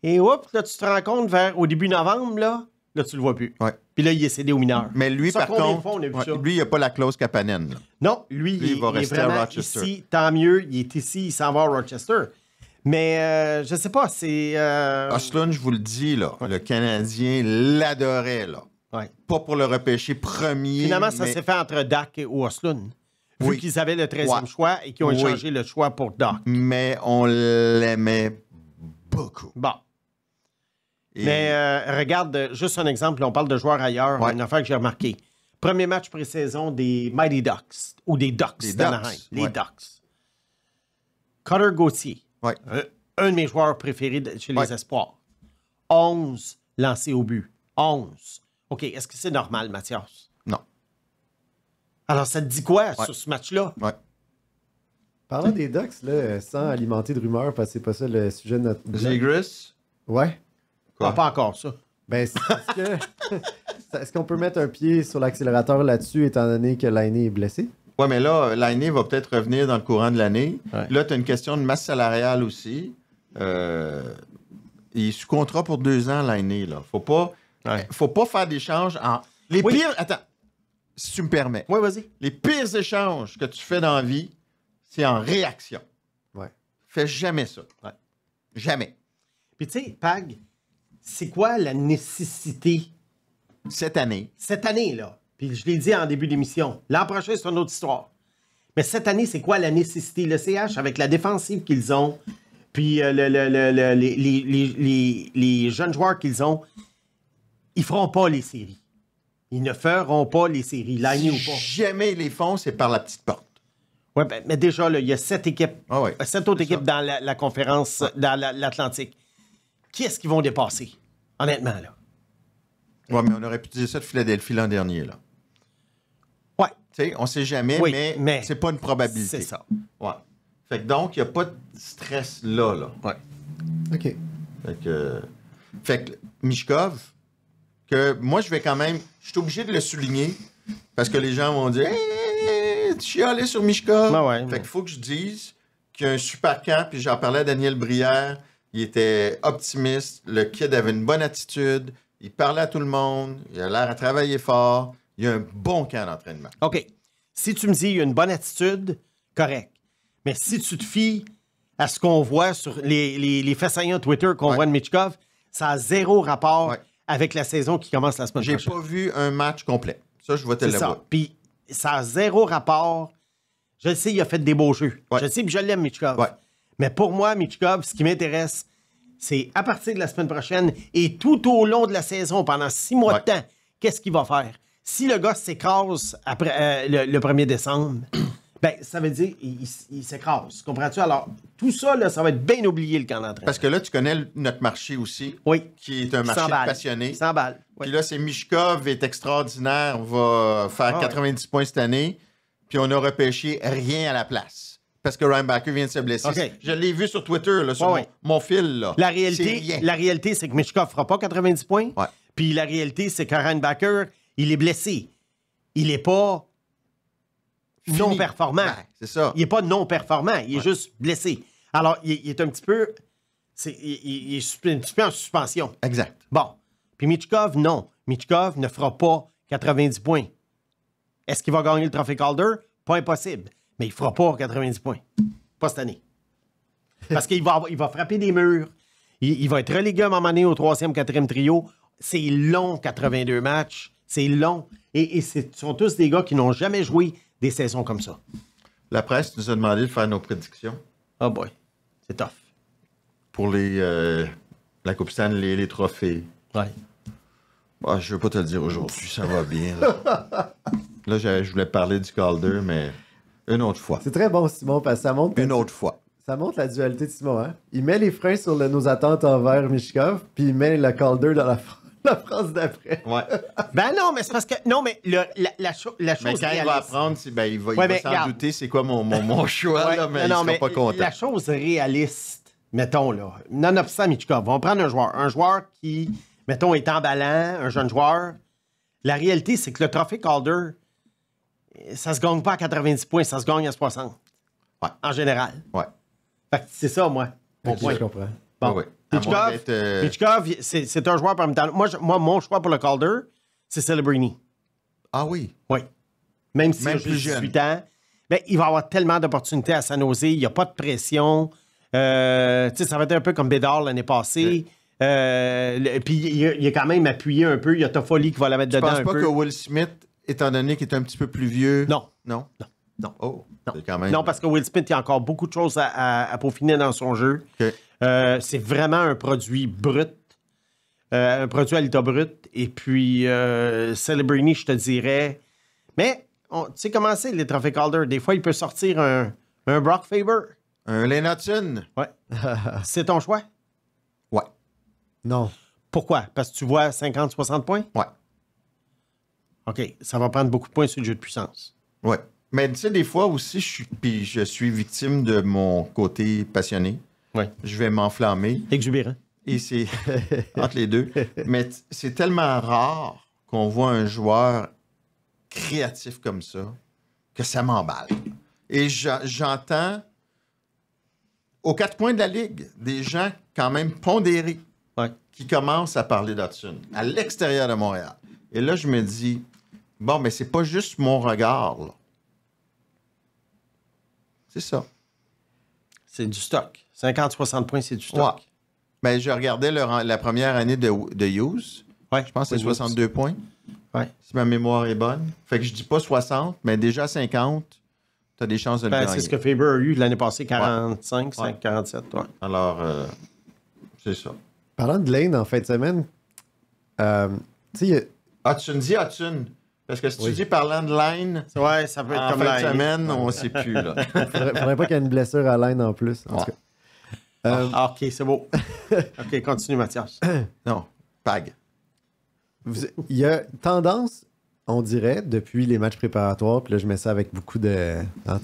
Et hop, là, tu te rends compte au début novembre, là, tu le vois plus. Ouais. Puis là, il est cédé aux mineurs. Mais lui, Ça, par combien de contre, fois on a vu ouais, ça? lui, il n'a pas la clause Kapanen. Là. Non, lui, Lui, il va il est rester à vraiment Rochester. ici. Tant mieux, il est ici, il s'en va à Rochester. Mais je sais pas, c'est... Oslund, je vous le dis, là, le Canadien l'adorait. Là. ouais. Pas pour le repêcher premier. Finalement, ça mais- s'est fait entre Dak et Oslund. Vu Oui. qu'ils avaient le 13e Ouais. choix et qu'ils ont Oui. échangé le choix pour Dak. Mais on l'aimait beaucoup. Bon. Et- Mais regarde, juste un exemple, on parle de joueurs ailleurs, Ouais. une affaire que j'ai remarqué. Premier match pré-saison des Mighty Ducks, ou des Ducks Des d'Anaheim. Ducks, Les ouais. Ducks. Cutter Gauthier, Ouais. un de mes joueurs préférés chez Ouais. les Espoirs. 11 lancés au but. 11. OK, est-ce que c'est normal, Mathias? Non. Alors, ça te dit quoi Ouais. sur ce match-là? Ouais. Parlant des Ducks, là, sans alimenter de rumeurs, parce que c'est pas ça le sujet de notre blog. Zegras? Ouais. Quoi? Ah, pas encore, ça. Ben, est-ce qu'on peut mettre un pied sur l'accélérateur là-dessus, étant donné que Laine est blessé? Ouais, mais là, l'année va peut-être revenir dans le courant de l'année. Ouais. Là, tu as une question de masse salariale aussi. Il est sous contrat pour 2 ans l'année. Là. Faut pas faire d'échanges en. Les Oui. pires. Attends, si tu me permets. Oui, vas-y. Les pires échanges que tu fais dans la vie, c'est en réaction. Ouais. Fais jamais ça. Ouais. Jamais. Puis, tu sais, Pag, c'est quoi la nécessité Cette année. cette année, là? Puis je l'ai dit en début d'émission. L'an prochain, c'est une autre histoire. Mais cette année, c'est quoi la nécessité? Le CH, avec la défensive qu'ils ont, puis les jeunes joueurs qu'ils ont, ils feront pas les séries. Ils ne feront pas les séries, l'année ou pas. Jamais ils les font, c'est par la petite porte. Ouais, ben, mais déjà, là, il y a 7 équipes, Ah ouais. 7 autres C'est équipes ça. dans la conférence, dans l'Atlantique. Qui est-ce qu'ils vont dépasser? Honnêtement, là. Ouais, mais on aurait pu dire ça de Philadelphie l'an dernier. Là. Ouais, Tu sais, on sait jamais, Oui, mais, mais c'est pas une probabilité. c'est ça. Ouais. Fait que donc, il n'y a pas de stress là. Ouais. OK. Fait que Mishkov, que moi, je vais quand même... Je suis obligé de le souligner parce que les gens vont dire hey, chialé sur Michkov. Ah ouais, Fait mais- qu'il faut que je dise qu'il y a un super camp, puis j'en parlais à Daniel Brière. Il était optimiste. Le kid avait une bonne attitude. Il parlait à tout le monde. Il a l'air à travailler fort. Il y a un bon camp d'entraînement. OK. Si tu me dis il y a une bonne attitude, correct. Mais si tu te fies à ce qu'on voit sur les faits saillants Twitter qu'on Ouais. voit de Michkov, ça a zéro rapport Ouais. avec la saison qui commence la semaine J'ai prochaine. pas vu un match complet. Ça, je vais te C'est l'avouer. ça. Puis ça a zéro rapport. Je le sais, il a fait des beaux jeux. Ouais. Je le sais, puis je l'aime, Michkov. Ouais. Mais pour moi, Michkov, ce qui m'intéresse, c'est à partir de la semaine prochaine et tout au long de la saison, pendant 6 mois Ouais. de temps, qu'est-ce qu'il va faire? Si le gars s'écrase après le 1er décembre, ben ça veut dire il s'écrase. Comprends-tu? Alors, tout ça, là, ça va être bien oublié, le camp d'entraînement. Parce que là, tu connais notre marché aussi, Oui. qui est un Il marché de s'emballe. passionnés. Il s'emballe. Oui. Puis là, c'est Michkov est extraordinaire, va faire Ah ouais. 90 points cette année, puis on a repêché rien à la place. Parce que Ryan Backer vient de se blesser. OK. Je l'ai vu sur Twitter, là, sur Ouais, ouais. mon fil. Là. La C'est rien. réalité, c'est que Michkov fera pas 90 points. Ouais. Puis la réalité, c'est que Ryan Backer, il est blessé. Il n'est pas Fini. non performant. Ouais, c'est ça. Il n'est pas non performant. Il est juste blessé. Alors, il est un petit peu. Il est un petit peu en suspension. Exact. Bon. Puis Michkov, non. Michkov ne fera pas 90 points. Est-ce qu'il va gagner le trophée Calder? Pas impossible. Mais il ne fera pas 90 points. Pas cette année. Parce qu'il va frapper des murs. Il va être relégué à un moment donné au 3e, 4e trio. C'est long, 82 matchs. C'est long. Et ce sont tous des gars qui n'ont jamais joué des saisons comme ça. La presse nous a demandé de faire nos prédictions Oh boy. C'est tough. pour la Coupe Stanley, les trophées. Ouais. Ah, je ne veux pas te le dire aujourd'hui, ça va bien. Là, je voulais parler du Calder, mais une autre fois. C'est très bon, Simon, parce que Une autre fois. ça montre la dualité de Simon. Hein? Il met les freins sur nos attentes envers Michkov, puis il met le Calder dans la phrase d'après. Ouais. Ben non, mais c'est parce que. Non, mais la chose Mais quand il va réaliste- apprendre, il va, Ouais, mais s'en regarde. douter c'est quoi mon choix, Ouais, là, mais non, il sera pas content. La chose réaliste, mettons, là, nonobstant Michkov, on va prendre un joueur. Un joueur qui, mettons, est emballant, un jeune joueur. La réalité, c'est que le trophée Calder, ça se gagne pas à 90 points, ça se gagne à 60. Ouais. En général. Ouais. Fait que c'est ça, moi. Mon Ok, point. je comprends. Bon. Ouais, ouais. À moins d'être, Michkov, c'est un joueur parmi tant. Moi, mon choix pour le Calder, c'est Celebrini. Ah oui. Oui. Même s'il a Même juste plus jeune. 18 ans. Mais il va avoir tellement d'opportunités à San Jose. Il n'y a pas de pression. Tu sais, ça va être un peu comme Bédard l'année passée. Puis il a quand même appuyé un peu. Il y a Toffoli qui va la mettre Je dedans pense un pas peu. que Will Smith, étant donné qu'il est un petit peu plus vieux. Non. Non? Non. Oh, Non. c'est quand même. Non, parce que Will Smith, il y a encore beaucoup de choses à peaufiner dans son jeu. OK. C'est vraiment un produit brut. Un produit à l'état brut. Et puis, Celebrini, je te dirais. Mais, tu sais comment c'est, les trophées Calder? Des fois, il peut sortir un Brock Faber. Un Lane Hudson? Ouais. C'est ton choix? Ouais. Non. Pourquoi? Parce que tu vois 50-60 points? Ouais. OK. Ça va prendre beaucoup de points sur le jeu de puissance. Ouais. Mais tu sais, des fois aussi, je suis victime de mon côté passionné. Ouais. Je vais m'enflammer. Exubérant. Et c'est entre les deux. Mais c'est tellement rare qu'on voit un joueur créatif comme ça que ça m'emballe. Et j'entends aux 4 coins de la ligue des gens quand même pondérés Ouais. qui commencent à parler d'Hudson à l'extérieur de Montréal. Et là, je me dis, bon, mais c'est pas juste mon regard, là. C'est ça. C'est du stock. 50-60 points, c'est du stock. Ouais. Ben, je regardais la première année de Hughes. Ouais. Je pense que c'est 62 points, Ouais. si ma mémoire est bonne. Fait que je dis pas 60, mais déjà 50, tu as des chances de le Ben, gagner. c'est ce que Faber a eu l'année passée, 45, Ouais. 47. Ouais. Alors, c'est ça. Parlant de Lane en fin de semaine, tu sais, Hudson, dis Hudson. Parce que si tu Oui. dis parlant de line, Ouais, ça peut être en comme fin de la- semaine, on ne sait plus. Là. faudrait pas qu'il y ait une blessure à Lane en plus. En tout cas. Ah, OK, c'est beau. OK, continue, Mathias. Non, Pag. Il y a tendance, on dirait, depuis les matchs préparatoires, puis là, je mets ça avec beaucoup de...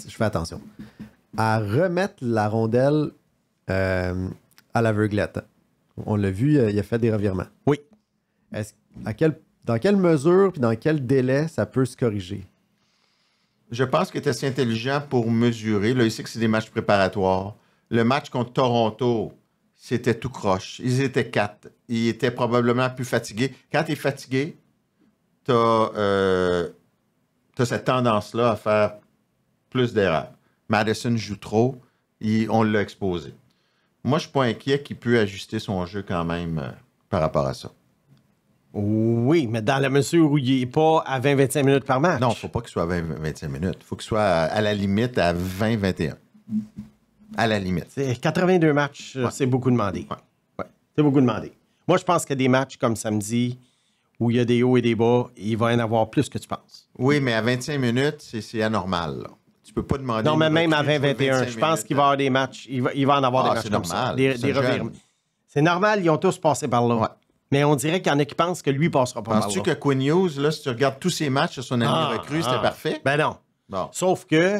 Je fais attention. À remettre la rondelle à l'aveuglette. On l'a vu, il a fait des revirements. Oui. Dans quelle mesure puis dans quel délai ça peut se corriger? Je pense qu'il est assez intelligent pour mesurer. Là, il sait que c'est des matchs préparatoires. Le match contre Toronto, c'était tout croche. Ils étaient 4. Ils étaient probablement plus fatigués. Quand tu es fatigué, tu as cette tendance-là à faire plus d'erreurs. Madison joue trop. On l'a exposé. Moi, je ne suis pas inquiet qu'il peut ajuster son jeu quand même par rapport à ça. Oui, mais dans la mesure où il n'est pas à 20-25 minutes par match. Non, il ne faut pas qu'il soit à 20-25 minutes. Il faut qu'il soit à la limite à 20-21. À la limite. C'est 82 matchs, c'est beaucoup demandé. Ouais. C'est beaucoup demandé. Moi, je pense qu'il y a des matchs comme samedi où il y a des hauts et des bas, il va y en avoir plus que tu penses. Oui, mais à 25 minutes, c'est anormal. Là. Tu peux pas demander... Non, mais même à 20-21, je pense qu'il va y avoir des matchs. Il va en avoir des matchs comme normal, ça. Des revirements. C'est normal, ils ont tous passé par là. Ouais. Mais on dirait qu'il y en a qui pensent que lui ne passera pas par là. Penses-tu que Quinn Hughes, là, si tu regardes tous ses matchs sur son année recrue, c'était parfait? Ben non. Bon. Sauf que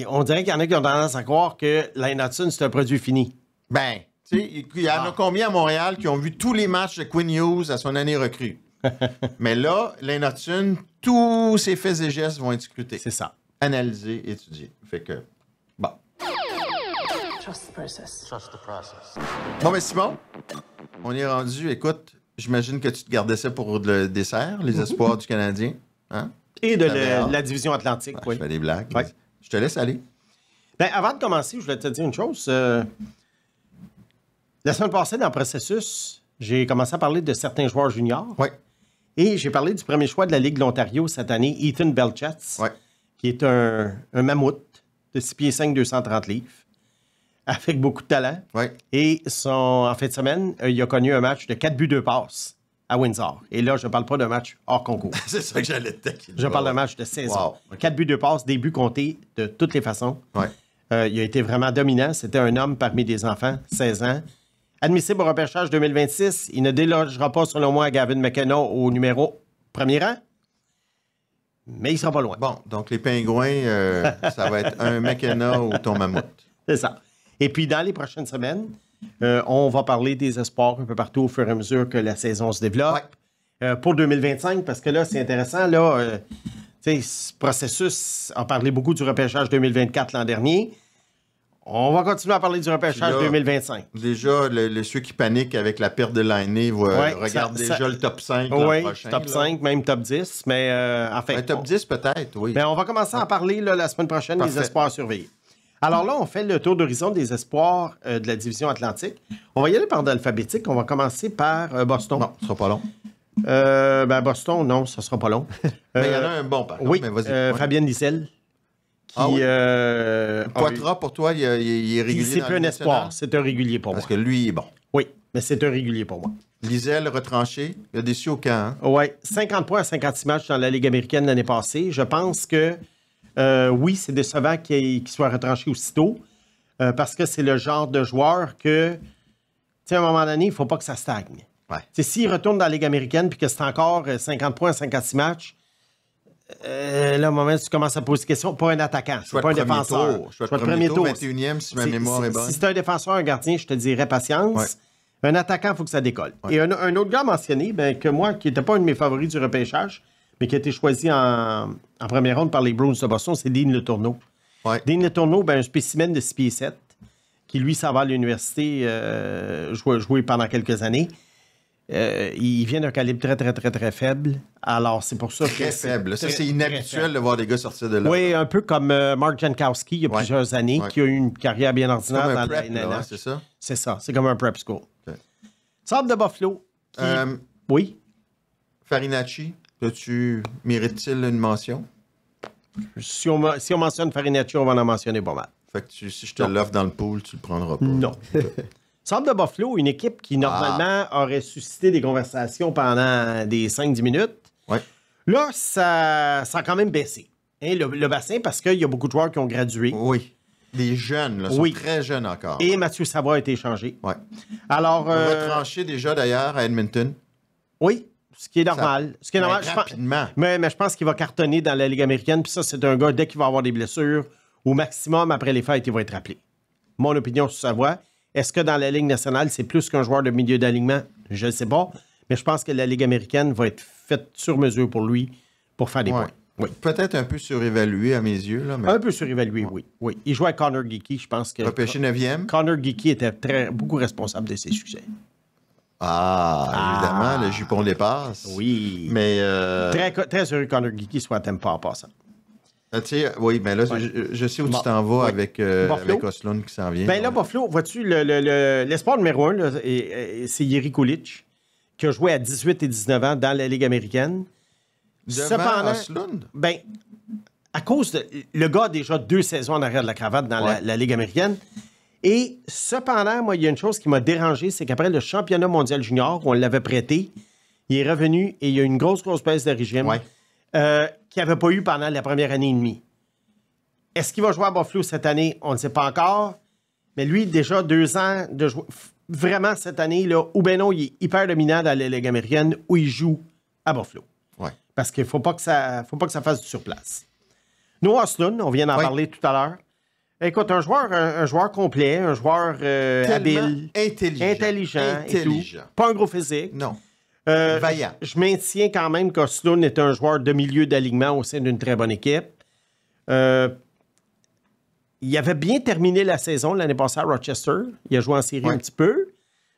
on dirait qu'il y en a qui ont tendance à croire que Lane Hudson, c'est un produit fini. Ben, tu sais, il y en a combien à Montréal qui ont vu tous les matchs de Quinn Hughes à son année recrue? Mais là, Lane Hudson, tous ses faits et gestes vont être scrutés. C'est ça. Analysés, étudiés. Fait que, bon. Trust the process. Bon, ben Simon, on est rendu. Écoute, j'imagine que tu te gardais ça pour le dessert, les espoirs du Canadien. Hein? Et de T'avais hâte. la division Atlantique, oui. Je fais des blagues. Ouais. Je te laisse aller. Ben, avant de commencer, je voulais te dire une chose. La semaine passée, dans le processus, j'ai commencé à parler de certains joueurs juniors. Oui. Et j'ai parlé du premier choix de la Ligue de l'Ontario cette année, Ethan Belchatz, Oui. qui est un mammouth de 6 pieds 5, 230 livres, avec beaucoup de talent. Oui. Et en fin de semaine, il a connu un match de 4 buts, 2 passes à Windsor. Et là, je ne parle pas d'un match hors concours. C'est ça que j'allais te dire. Je parle d'un match de saison. Wow. OK. 4 buts, 2 passes, des buts comptés de toutes les façons. Oui. Il a été vraiment dominant. C'était un homme parmi des enfants, 16 ans. Admissible au repêchage 2026. Il ne délogera pas, selon moi, à Gavin McKenna au numéro premier rang. Mais il ne sera pas loin. Bon, donc les pingouins, ça va être un McKenna ou ton mammouth. C'est ça. Et puis, dans les prochaines semaines, on va parler des espoirs un peu partout au fur et à mesure que la saison se développe. Pour 2025, parce que là, c'est intéressant. Là, ce processus a parlé beaucoup du repêchage 2024 l'an dernier. On va continuer à parler du repêchage Là, 2025. Déjà, ceux qui paniquent avec la perte de l'année regardent déjà le top 5 l'an Oui, prochain. top 5, même top 10. Mais enfin, Un top 10 peut-être, oui. mais on va commencer à en parler là, la semaine prochaine, Parfait. des espoirs à surveiller. Alors là, on fait le tour d'horizon des espoirs de la division Atlantique. On va y aller par ordre alphabétique. On va commencer par Boston. Non, ce sera pas long. Boston, non, ça sera pas long. Mais il y en a un bon, par contre. Oui, Mais vas-y. Ouais. Fabienne Lissel. Qui, Ah oui? a Poitras, pour toi, il est eu- régulier c'est dans plus le un espoir, national? c'est un régulier pour Parce moi. que lui, il est bon. Oui, mais c'est un régulier pour moi. Lisel retranché, il a déçu au camp. Hein? Oui, 50 points à 56 matchs dans la Ligue américaine l'année passée. Je pense que, oui, c'est décevant qu'il soit retranché aussitôt, parce que c'est le genre de joueur que, tu sais, à un moment donné, il ne faut pas que ça stagne. Ouais. Tu sais, s'il retourne dans la Ligue américaine puis que c'est encore 50 points à 56 matchs, là, au moment où tu commences à poser des questions, pas un attaquant, c'est Choix pas un de premier défenseur. tour. Choix de premier tour, 21e, si ma mémoire est bonne. Si c'est un défenseur, un gardien, je te dirais patience. Ouais. Un attaquant, il faut que ça décolle. Ouais. Et un autre gars mentionné, que moi, qui n'était pas un de mes favoris du repêchage, mais qui a été choisi en première ronde par les Bruins de Boston, c'est Dean Letourneau. Ouais. Dean Letourneau, un spécimen de 6 pieds 7, qui lui s'en va à l'université jouer pendant quelques années. Il vient d'un calibre très, très, très, très faible. Alors, c'est pour ça que... Très faible. Ça, très, c'est très inhabituel faible. de voir des gars sortir de là. Oui, un peu comme Mark Jankowski, il y a Ouais. plusieurs années, Ouais. qui a eu une carrière bien C'est ordinaire comme dans un la prep, là, NNH. hein, c'est ça? C'est ça, c'est comme un prep school. OK. Sable de Buffalo. Qui... Oui. Farinacci, mérite-t-il une mention? Si on mentionne Farinacci, on va en mentionner pas mal. Fait que si je te l'offre dans le pool, tu le prendras pas. Non. Sable de Buffalo, une équipe qui, normalement, aurait suscité des conversations pendant des 5-10 minutes. Ouais. Là, ça a quand même baissé. Hein, le bassin, parce qu'il y a beaucoup de joueurs qui ont gradué. Oui. Des jeunes, là, sont Oui. très jeunes encore. Et Mathieu Savoie a été échangé. Ouais. Alors, Retranché déjà, d'ailleurs, à Edmonton. oui, ce qui est normal. Ce qui est normal. Mais Je pense- rapidement. mais je pense qu'il va cartonner dans la Ligue américaine. Puis ça, c'est un gars, dès qu'il va avoir des blessures, au maximum, après les fêtes, il va être rappelé. Mon opinion sur Savoie. Est-ce que dans la Ligue nationale, c'est plus qu'un joueur de milieu d'alignement? Je ne sais pas. Mais je pense que la Ligue américaine va être faite sur mesure pour lui pour faire des Ouais. points. peut-être un peu surévalué à mes yeux. Là, mais Un peu surévalué, oui. Il jouait avec Connor Geeky, je pense que... repêché 9e. Connor Geeky était beaucoup responsable de ses succès. Évidemment, le jupon dépasse. Oui. Mais... Très heureux que Connor Geeky soit à Tampa en passant. tu sais, oui, mais là, je sais où tu t'en vas avec Oslund qui s'en vient. Ben là, Buffalo, vois-tu, l'espoir numéro 1, c'est Jiri Kulich, qui a joué à 18 et 19 ans dans la Ligue américaine. Devant Oslund? Ben, à cause de... Le gars a déjà 2 saisons en arrière de la cravate dans la Ligue américaine. Et cependant, moi, il y a une chose qui m'a dérangé, c'est qu'après le championnat mondial junior, on l'avait prêté, il est revenu et il y a eu une grosse baisse de régime qu'il n'avait pas eu pendant la première année et demie. Est-ce qu'il va jouer à Buffalo cette année? On ne sait pas encore. Mais lui, déjà 2 ans de jouer... Vraiment, cette année, là, ou bien non, il est hyper dominant dans la Ligue américaine où il joue à Buffalo. Ouais. Parce qu'il ne faut pas que ça fasse du surplace. Noah Oslund, on vient d'en parler tout à l'heure. Écoute, un joueur complet, un joueur habile, intelligent et tout. Pas un gros physique. Non. Vaillant. Je maintiens quand même qu'Oslund est un joueur de milieu d'alignement au sein d'une très bonne équipe. Il avait bien terminé la saison l'année passée à Rochester. Il a joué en série un petit peu.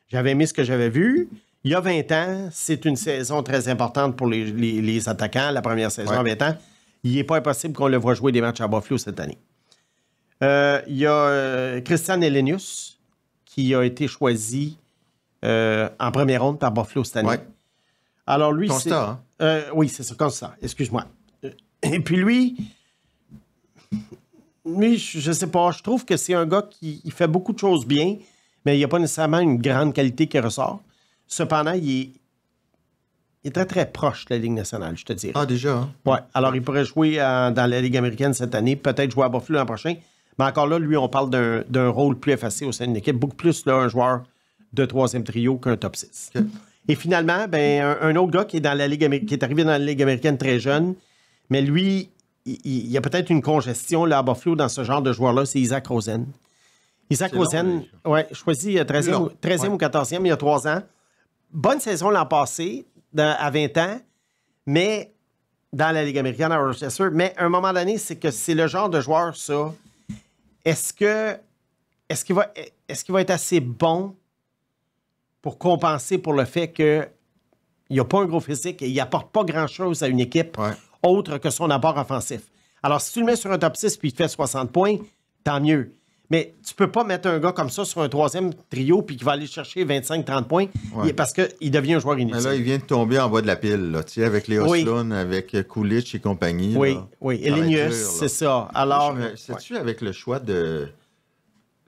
J'avais aimé ce que j'avais vu. Il y a 20 ans, c'est une saison très importante pour les attaquants, la première saison à 20 ans. Il n'est pas impossible qu'on le voit jouer des matchs à Buffalo cette année. Il y a Christian Elenius qui a été choisi en première ronde par Buffalo cette année. Ouais. Alors lui, Constat, oui, c'est ça, Constat. Excuse-moi. Et puis lui, je sais pas, je trouve que c'est un gars qui fait beaucoup de choses bien, mais il n'y a pas nécessairement une grande qualité qui ressort. Cependant, il est très, très proche de la Ligue nationale, je te dirais. Ah, déjà? Hein? Oui. Alors, il pourrait jouer dans la Ligue américaine cette année, peut-être jouer à Buffalo l'an prochain. Mais encore là, lui, on parle d'un rôle plus effacé au sein d'une équipe, beaucoup plus là, un joueur de 3e trio qu'un top 6. Okay. Et finalement, un autre gars qui est arrivé dans la Ligue américaine très jeune, mais lui, il y a peut-être une congestion là, à Buffalo dans ce genre de joueur-là, c'est Isaac Rosen. Isaac Rosen, choisi 13e ou 14e il y a 3 ans. Bonne saison l'an passé, à 20 ans, mais dans la Ligue américaine à Rochester. Mais à un moment donné, c'est que c'est le genre de joueur, ça. Est-ce qu'il va être assez bon pour compenser pour le fait qu'il n'a pas un gros physique et il n'apporte pas grand-chose à une équipe autre que son apport offensif? Alors, si tu le mets sur un top 6 puis il te fait 60 points, tant mieux. Mais tu peux pas mettre un gars comme ça sur un 3e trio puis qui va aller chercher 25-30 points parce qu'il devient un joueur inutile. Mais là, il vient de tomber en bas de la pile, là, avec les Oslund, avec Kulich et compagnie. Oui, là. oui. Elenius, c'est ça. Alors, c'est-tu avec le choix de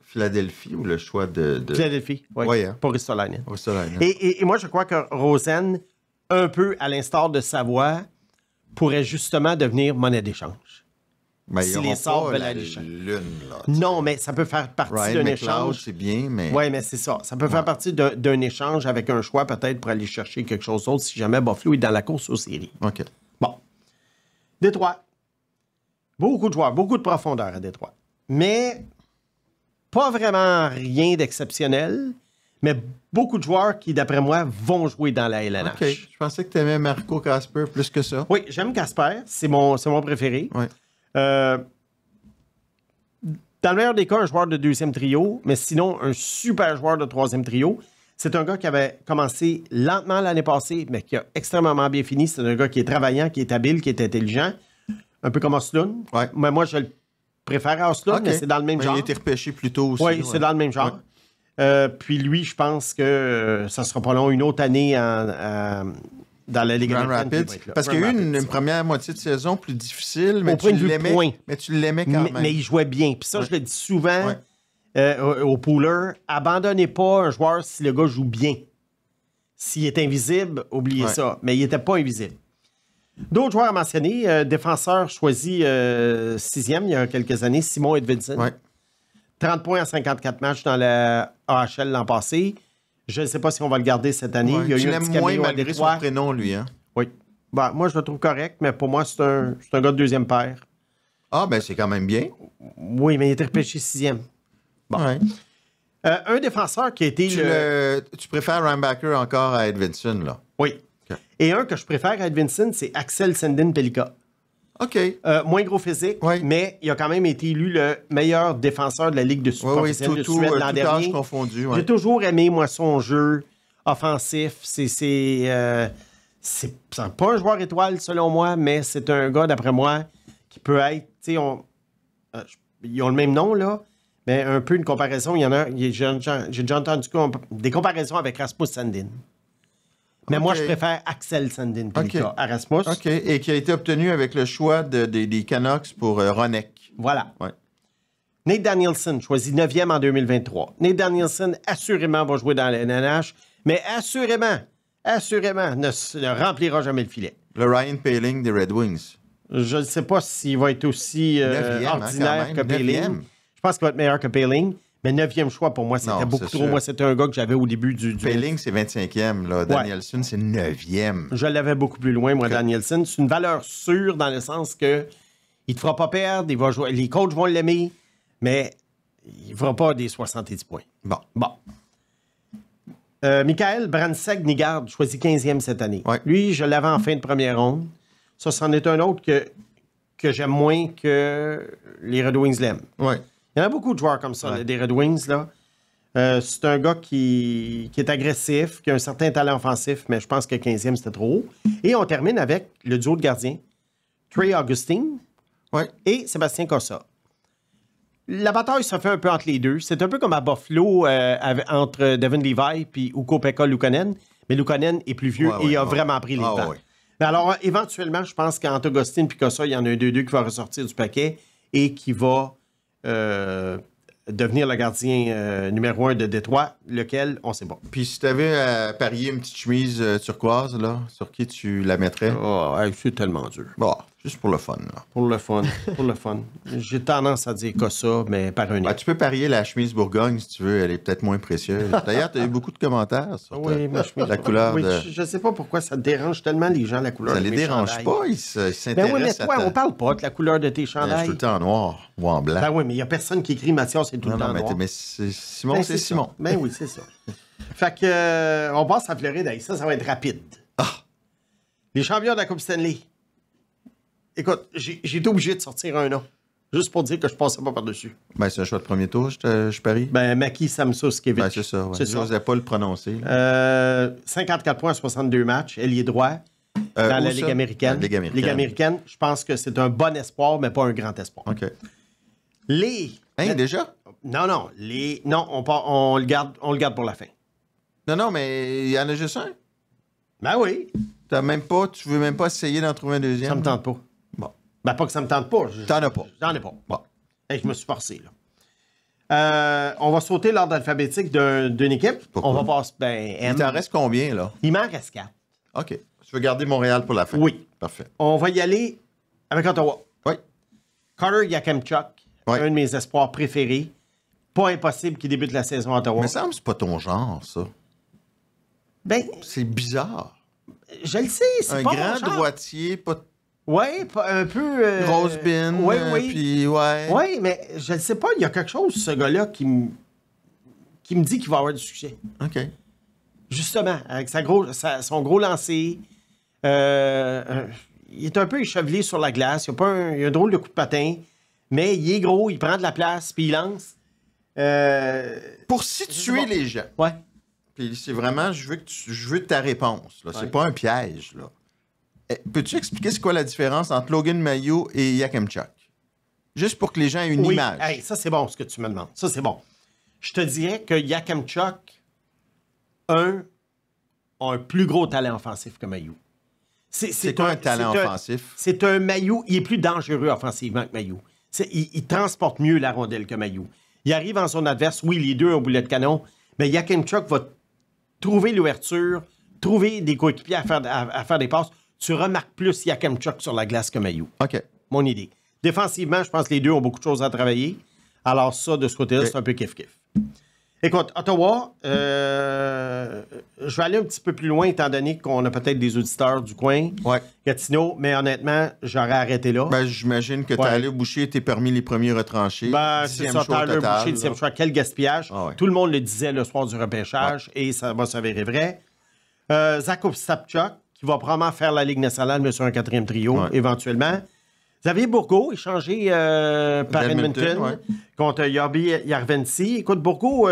Philadelphie ou le choix de... Philadelphie, oui, pour Ristolainen. Et moi, je crois que Rosen, un peu à l'instar de Savoie, pourrait justement devenir monnaie d'échange. Mais si les Sabres veulent aller non, mais ça peut faire partie d'un échange. C'est bien, mais... Oui, mais c'est ça. Ça peut faire partie d'un échange avec un choix peut-être pour aller chercher quelque chose d'autre si jamais Buffalo est dans la course aux séries. OK. Bon. Détroit. Beaucoup de joueurs, beaucoup de profondeur à Détroit. Mais pas vraiment rien d'exceptionnel, mais beaucoup de joueurs qui, d'après moi, vont jouer dans la LNH. OK. Je pensais que tu aimais Marco Kasper plus que ça. Oui, j'aime Kasper. C'est mon préféré. Oui. Dans le meilleur des cas, un joueur de 2e trio, mais sinon, un super joueur de 3e trio. C'est un gars qui avait commencé lentement l'année passée, mais qui a extrêmement bien fini. C'est un gars qui est travaillant, qui est habile, qui est intelligent. Un peu comme Oslund. Ouais. Mais moi, je le préfère à Oslund, mais c'est dans le même genre. Il a été repêché plus tôt aussi. Oui, c'est dans le même genre. Puis lui, je pense que ça ne sera pas long, une autre année dans la Ligue Grand Rapids. Parce qu'il y a eu une première moitié de saison plus difficile, mais tu l'aimais quand même. Mais il jouait bien. Puis ça, je le dis souvent au pooler, abandonnez pas un joueur si le gars joue bien. S'il est invisible, oubliez ça. Mais il n'était pas invisible. D'autres joueurs à mentionner, défenseur choisi 6e il y a quelques années, Simon Edvinsson. 30 points en 54 matchs dans la AHL l'an passé. Je ne sais pas si on va le garder cette année. Il y a eu un petit moins caméo malgré son prénom, lui. Hein? Oui. Bon, moi, je le trouve correct, mais pour moi, c'est un gars de 2e paire. Ah, ben c'est quand même bien. Oui, mais il était repêché 6e. Bon. Ouais. Un défenseur qui a été... Tu préfères Rambacker encore à Edvinsson, là? Oui. Okay. Et un que je préfère à Edvinsson, c'est Axel Sandin-Pellikka. OK. Moins gros physique, Ouais. mais il a quand même été élu le meilleur défenseur de la Ligue de Oui, professionnelle de Suède l'an tout dernier. âge confondu. Ouais. J'ai toujours aimé, moi, son jeu offensif. C'est pas un joueur étoile, selon moi, mais c'est un gars, d'après moi, qui peut être... Tu sais, ils ont le même nom, là, mais un peu une comparaison. Il y en a... J'ai déjà entendu des comparaisons avec Rasmus Sandin. Mais moi, OK. je préfère Axel Sandin OK. à Rasmus. OK. Et qui a été obtenu avec le choix des Canucks pour Ronek. Voilà. Ouais. Nate Danielson, choisi 9e en 2023. Nate Danielson, assurément, va jouer dans la NNH, mais assurément, ne remplira jamais le filet. Le Ryan Poehling des Red Wings. Je ne sais pas s'il va être aussi 9e, ordinaire quand que même, Poehling. 9e. Je pense qu'il va être meilleur que Poehling, mais 9e choix, pour moi, c'était Non, beaucoup c'est trop. sûr. Moi, c'était un gars que j'avais au début du... Poehling, c'est 25e. Là. Danielson, c'est 9e. Je l'avais beaucoup plus loin, moi, Ok. Danielson. C'est une valeur sûre dans le sens que il ne te fera pas perdre, il va jouer, les coachs vont l'aimer, mais il ne fera pas des 70 points. Bon. Bon. Michael Bransek-Nigard, choisi 15e cette année. Ouais. Lui, je l'avais en fin de première ronde. Ça, c'en est un autre que j'aime moins que les Red Wings l'aiment. Ouais. Il y en a beaucoup de joueurs comme ça, Ouais. là, des Red Wings. Là. C'est un gars qui est agressif, qui a un certain talent offensif, mais je pense que 15e, c'était trop haut. Et on termine avec le duo de gardiens, Trey Augustine Ouais. et Sébastien Cossa. La bataille se fait un peu entre les deux. C'est un peu comme à Buffalo entre Devin Levi et Ukko-Pekka Luukkonen. Mais Luukkonen est plus vieux Ouais, et il a ouais. vraiment pris les Ah, devants. ouais. Mais alors, éventuellement, je pense qu'entre Augustine et Cossa, il y en a un 2-2 qui va ressortir du paquet et qui va devenir le gardien numéro 1 de Détroit, lequel, on sait pas. Puis si tu avais à parier une petite chemise turquoise, là, sur qui tu la mettrais? Oh, c'est tellement dur. Bon, juste pour le fun. Là. Pour le fun. J'ai tendance à dire Cossa, mais par un Ben, tu peux parier la chemise Bourgogne si tu veux, elle est peut-être moins précieuse. D'ailleurs, tu as eu beaucoup de commentaires sur Oui, mais la couleur oui, de... je sais pas pourquoi ça te dérange tellement les gens, la couleur Ça de les mes dérange chandails. pas, ils s'intéressent Ben oui, mais toi, à on parle pas de la couleur de tes Je suis chandails. tout le temps en noir ou en blanc. Ben oui, mais il y a personne qui écrit Mathias, c'est tout non, le temps non, noir. mais Simon, Ben, c'est ça. Simon. Ben oui, c'est ça. Fait que, on passe à Floride. Hey, ça va être rapide. Ah! Les champions de la Coupe Stanley. Écoute, j'ai été obligé de sortir un nom. Juste pour dire que je passais pas par-dessus. Ben, c'est un choix de premier tour, je parie. Ben, Maki Samsoskevich. Ben, c'est ça. Ouais. C'est Je ça. n'osais pas le prononcer. là. 54 points en 62 matchs. Ailier droit. Dans Où la ça? Ligue américaine. La Ligue américaine. Ligue américaine, je pense que c'est un bon espoir, mais pas un grand espoir. OK. Les. Hein, déjà? Non, on le garde pour la fin. Non, mais il y en a juste un. Ben oui, Tu veux même pas essayer d'en trouver un deuxième? ça me tente pas. Bon. Ben pas que ça me tente pas. T'en as pas. J'en ai pas. Bon. Hey, je me suis forcé, là. On va sauter l'ordre alphabétique d'une équipe. Pourquoi? On va passer. Ben, Il M. t'en reste combien, là? Il m'en reste 4. OK. Tu veux garder Montréal pour la fin? Oui. Parfait. On va y aller avec Ottawa. Oui. Carter Yakemchuk, Oui. un de mes espoirs préférés. Pas impossible qu'il débute la saison à Ottawa. Mais ça me semble que c'est pas ton genre, ça. Ben, C'est bizarre. je le sais, c'est Un pas grand mon genre. droitier, pas de Oui, un peu... grosse bine. Oui, oui. Puis, ouais. Oui, mais je ne sais pas, il y a quelque chose, ce gars-là, qui me dit qu'il va avoir du succès. OK. Justement, avec son gros lancer. Il est un peu échevelé sur la glace. Il a un drôle de coup de patin. Mais il est gros, il prend de la place, puis il lance. Pour situer bon. les gens, Ouais. puis c'est vraiment, je veux ta réponse. Là. Ouais. C'est pas un piège. Là. Peux-tu expliquer c'est quoi la différence entre Logan Mailloux et Yakemchuk? Juste pour que les gens aient une Oui. image. Hey, ça, c'est bon, ce que tu me demandes. Ça, c'est bon. Je te dirais que Yakemchuk, a un plus gros talent offensif que Mailloux. C'est quoi un talent offensif? C'est un Mailloux. Il est plus dangereux offensivement que Mailloux. Il transporte mieux la rondelle que Mailloux. Il arrive en zone adverse. Oui, les deux ont boulet de canon. Mais Yakemchuk va trouver l'ouverture, trouver des coéquipiers à faire des passes. Tu remarques plus Yakemchuk sur la glace que Mailloux. OK. Mon idée. Défensivement, je pense que les deux ont beaucoup de choses à travailler. Alors ça, de ce côté-là, OK. c'est un peu kiff-kiff. Écoute, Ottawa, je vais aller un petit peu plus loin, étant donné qu'on a peut-être des auditeurs du coin, Ouais. Gatineau, mais honnêtement, j'aurais arrêté là. Ben, j'imagine que Ouais. Tyler Boucher était parmi les premiers retranchés. Ben, c'est 10e ça, choix au Tyler total, Boucher, 10e là. choix. Quel gaspillage. Ah ouais. Tout le monde le disait le soir du repêchage et ça va s'avérer vrai. Zakov Sapchuk, qui va probablement faire la Ligue nationale, mais sur un 4e trio, Ouais. éventuellement. Xavier Bourgault, échangé par Edmonton ouais. contre Yarbi Yarvensi. Écoute, Bourgault,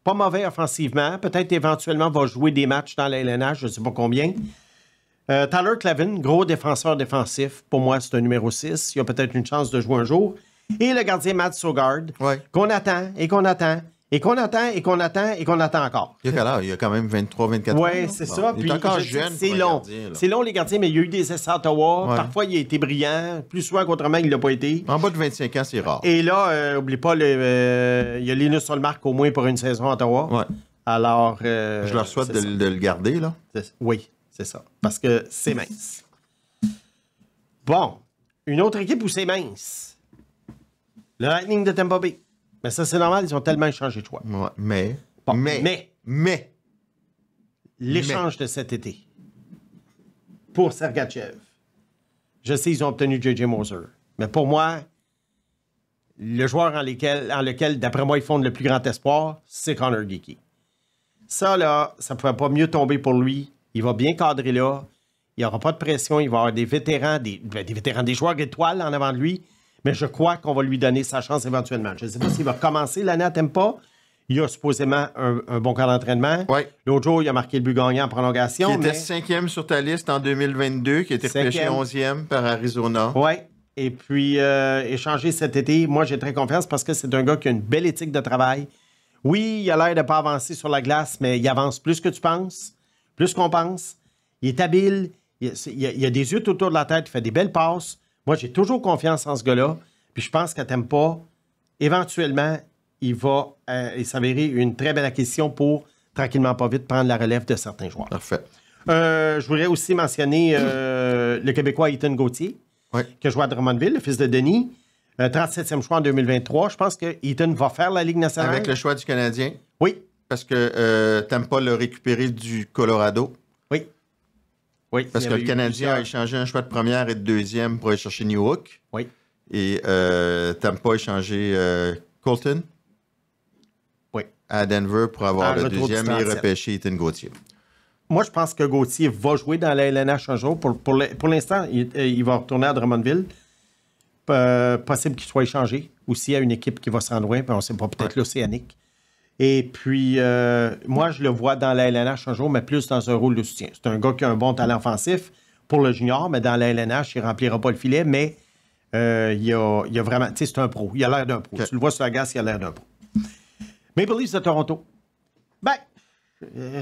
pas mauvais offensivement. Peut-être éventuellement va jouer des matchs dans la LNH, je ne sais pas combien. Tyler Clavin, gros défenseur défensif. Pour moi, c'est un numéro 6. Il a peut-être une chance de jouer un jour. Et le gardien Matt Sogard, Ouais. qu'on attend et qu'on attend et qu'on attend et qu'on attend et qu'on attend encore. Il y a quel âge? Il y a quand même 23, 24 ans. Oui, c'est ça. Il Puis, est encore je sais que jeune. c'est pour un long. gardien, là. C'est long, les gardiens, mais il y a eu des essais à Ottawa. Ouais. Parfois, il a été brillant. Plus souvent qu'autrement, il ne l'a pas été. En bas de 25 ans, c'est rare. Et là, oublie pas, il y a Linus Solmark au moins pour une saison à Ottawa. Ouais. Alors. Je leur souhaite c'est ça. de le garder, là. Oui, c'est ça. Parce que c'est mince. Bon, une autre équipe où c'est mince. Le Lightning de Tampa Bay. Mais ça, c'est normal, ils ont tellement échangé de choix. Ouais. Mais. Bon, Mais. l'échange de cet été pour Sergachev. Je sais, ils ont obtenu J.J. Moser. Mais pour moi, le joueur en lequel, d'après moi, ils font le plus grand espoir, c'est Connor Geeky. Ça, là, ça ne pouvait pas mieux tomber pour lui. Il va bien cadrer là. Il n'y aura pas de pression. Il va avoir des vétérans, des joueurs étoiles en avant de lui. Mais je crois qu'on va lui donner sa chance éventuellement. Je ne sais pas s'il va recommencer l'année à Tampa. Il a supposément un bon camp d'entraînement. Ouais. L'autre jour, il a marqué le but gagnant en prolongation. Qui était 5e sur ta liste en 2022, qui a été repêché 11e par Arizona. Oui. Et puis, échanger cet été, moi, j'ai très confiance parce que c'est un gars qui a une belle éthique de travail. Oui, il a l'air de ne pas avancer sur la glace, mais il avance plus que tu penses, plus qu'on pense. Il est habile. Il a des yeux tout autour de la tête. Il fait des belles passes. Moi, j'ai toujours confiance en ce gars-là. Puis je pense qu'à Tampa, éventuellement, il va s'avérer une très belle acquisition pour, tranquillement pas vite, prendre la relève de certains joueurs. Parfait. Je voudrais aussi mentionner le Québécois Ethan Gauthier, Ouais. qui a joué à Drummondville, le fils de Denis. 37e choix en 2023. Je pense que Ethan va faire la Ligue nationale. Avec le choix du Canadien, Oui, parce que Tampa l'a récupéré du Colorado. oui. Oui. Parce il y que avait le eu Canadien a plusieurs- échangé un choix de première et de deuxième pour aller chercher New Hook. Oui. Et Tampa a échangé Colton Oui. à Denver pour avoir En le retour du deuxième et 37. repêcher Ethan Gauthier. Moi, je pense que Gauthier va jouer dans la LNH un jour. Pour l'instant, il va retourner à Drummondville. Possible qu'il soit échangé aussi à une équipe qui va se rendre loin, puis on ne sait pas, peut-être l'Océanique. Et puis, moi, je le vois dans la LNH un jour, mais plus dans un rôle de soutien. C'est un gars qui a un bon talent offensif pour le junior, mais dans la LNH, il ne remplira pas le filet, mais il a vraiment... Tu sais, c'est un pro. Il a l'air d'un pro. Okay. Tu le vois sur la glace, il a l'air d'un pro. Maple Leafs de Toronto. Ben,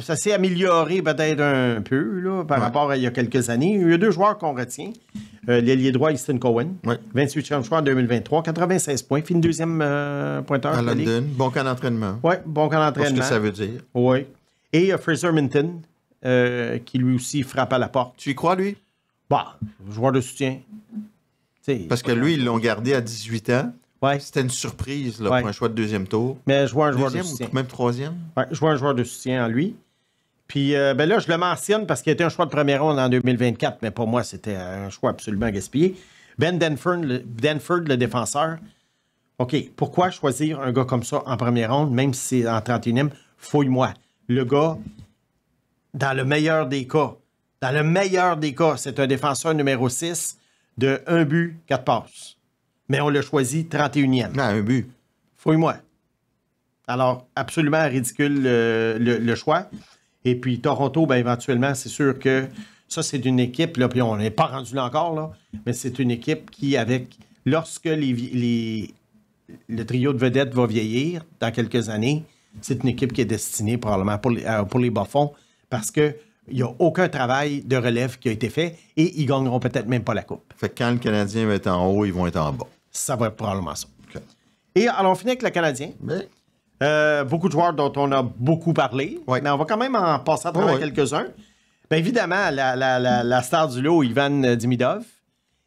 ça s'est amélioré peut-être un peu là, par rapport à il y a quelques années. Il y a deux joueurs qu'on retient. L'ailier droit, Easton Cohen, Ouais. 28e choix en 2023, 96 points, fini deuxième pointeur À de la Ligue. London, bon camp d'entraînement. Oui, bon camp Pas ce d'entraînement. que ça veut dire. Oui. Et Fraser Minton, qui lui aussi frappe à la porte. Tu y crois, lui? Bah, joueur de soutien. T'sais, Parce que lui, ils l'ont gardé à 18 ans. ouais, C'était une surprise là, Ouais. pour un choix de deuxième tour. mais je vois un joueur de Deuxième soutien. ou même troisième? Ouais, je vois un joueur de soutien en lui. Puis ben là, je le mentionne parce qu'il était un choix de première ronde en 2024, mais pour moi, c'était un choix absolument gaspillé. Ben Denford, le défenseur. OK, pourquoi choisir un gars comme ça en première ronde, même si c'est en 31e? Fouille-moi. Le gars, dans le meilleur des cas, c'est un défenseur numéro 6 de 1 but, 4 passes. Mais on l'a choisi 31e. Non, un but. Fouille-moi. Alors, absolument ridicule le choix. Et puis, Toronto, bien, éventuellement, c'est sûr que ça, c'est une équipe, là, puis on n'est pas rendu là encore, là, mais c'est une équipe qui, lorsque le trio de vedettes va vieillir dans quelques années, c'est une équipe qui est destinée probablement pour les bas-fonds parce qu'il n'y a aucun travail de relève qui a été fait et ils gagneront peut-être même pas la coupe. Fait que quand le Canadien va être en haut, ils vont être en bas. Ça va être probablement ça. OK. Et alors, on finit avec le Canadien. Mais, Beaucoup de joueurs dont on a beaucoup parlé, Ouais. mais on va quand même en passer à travers Ouais. quelques-uns. Bien évidemment, la star du lot, Ivan Demidov.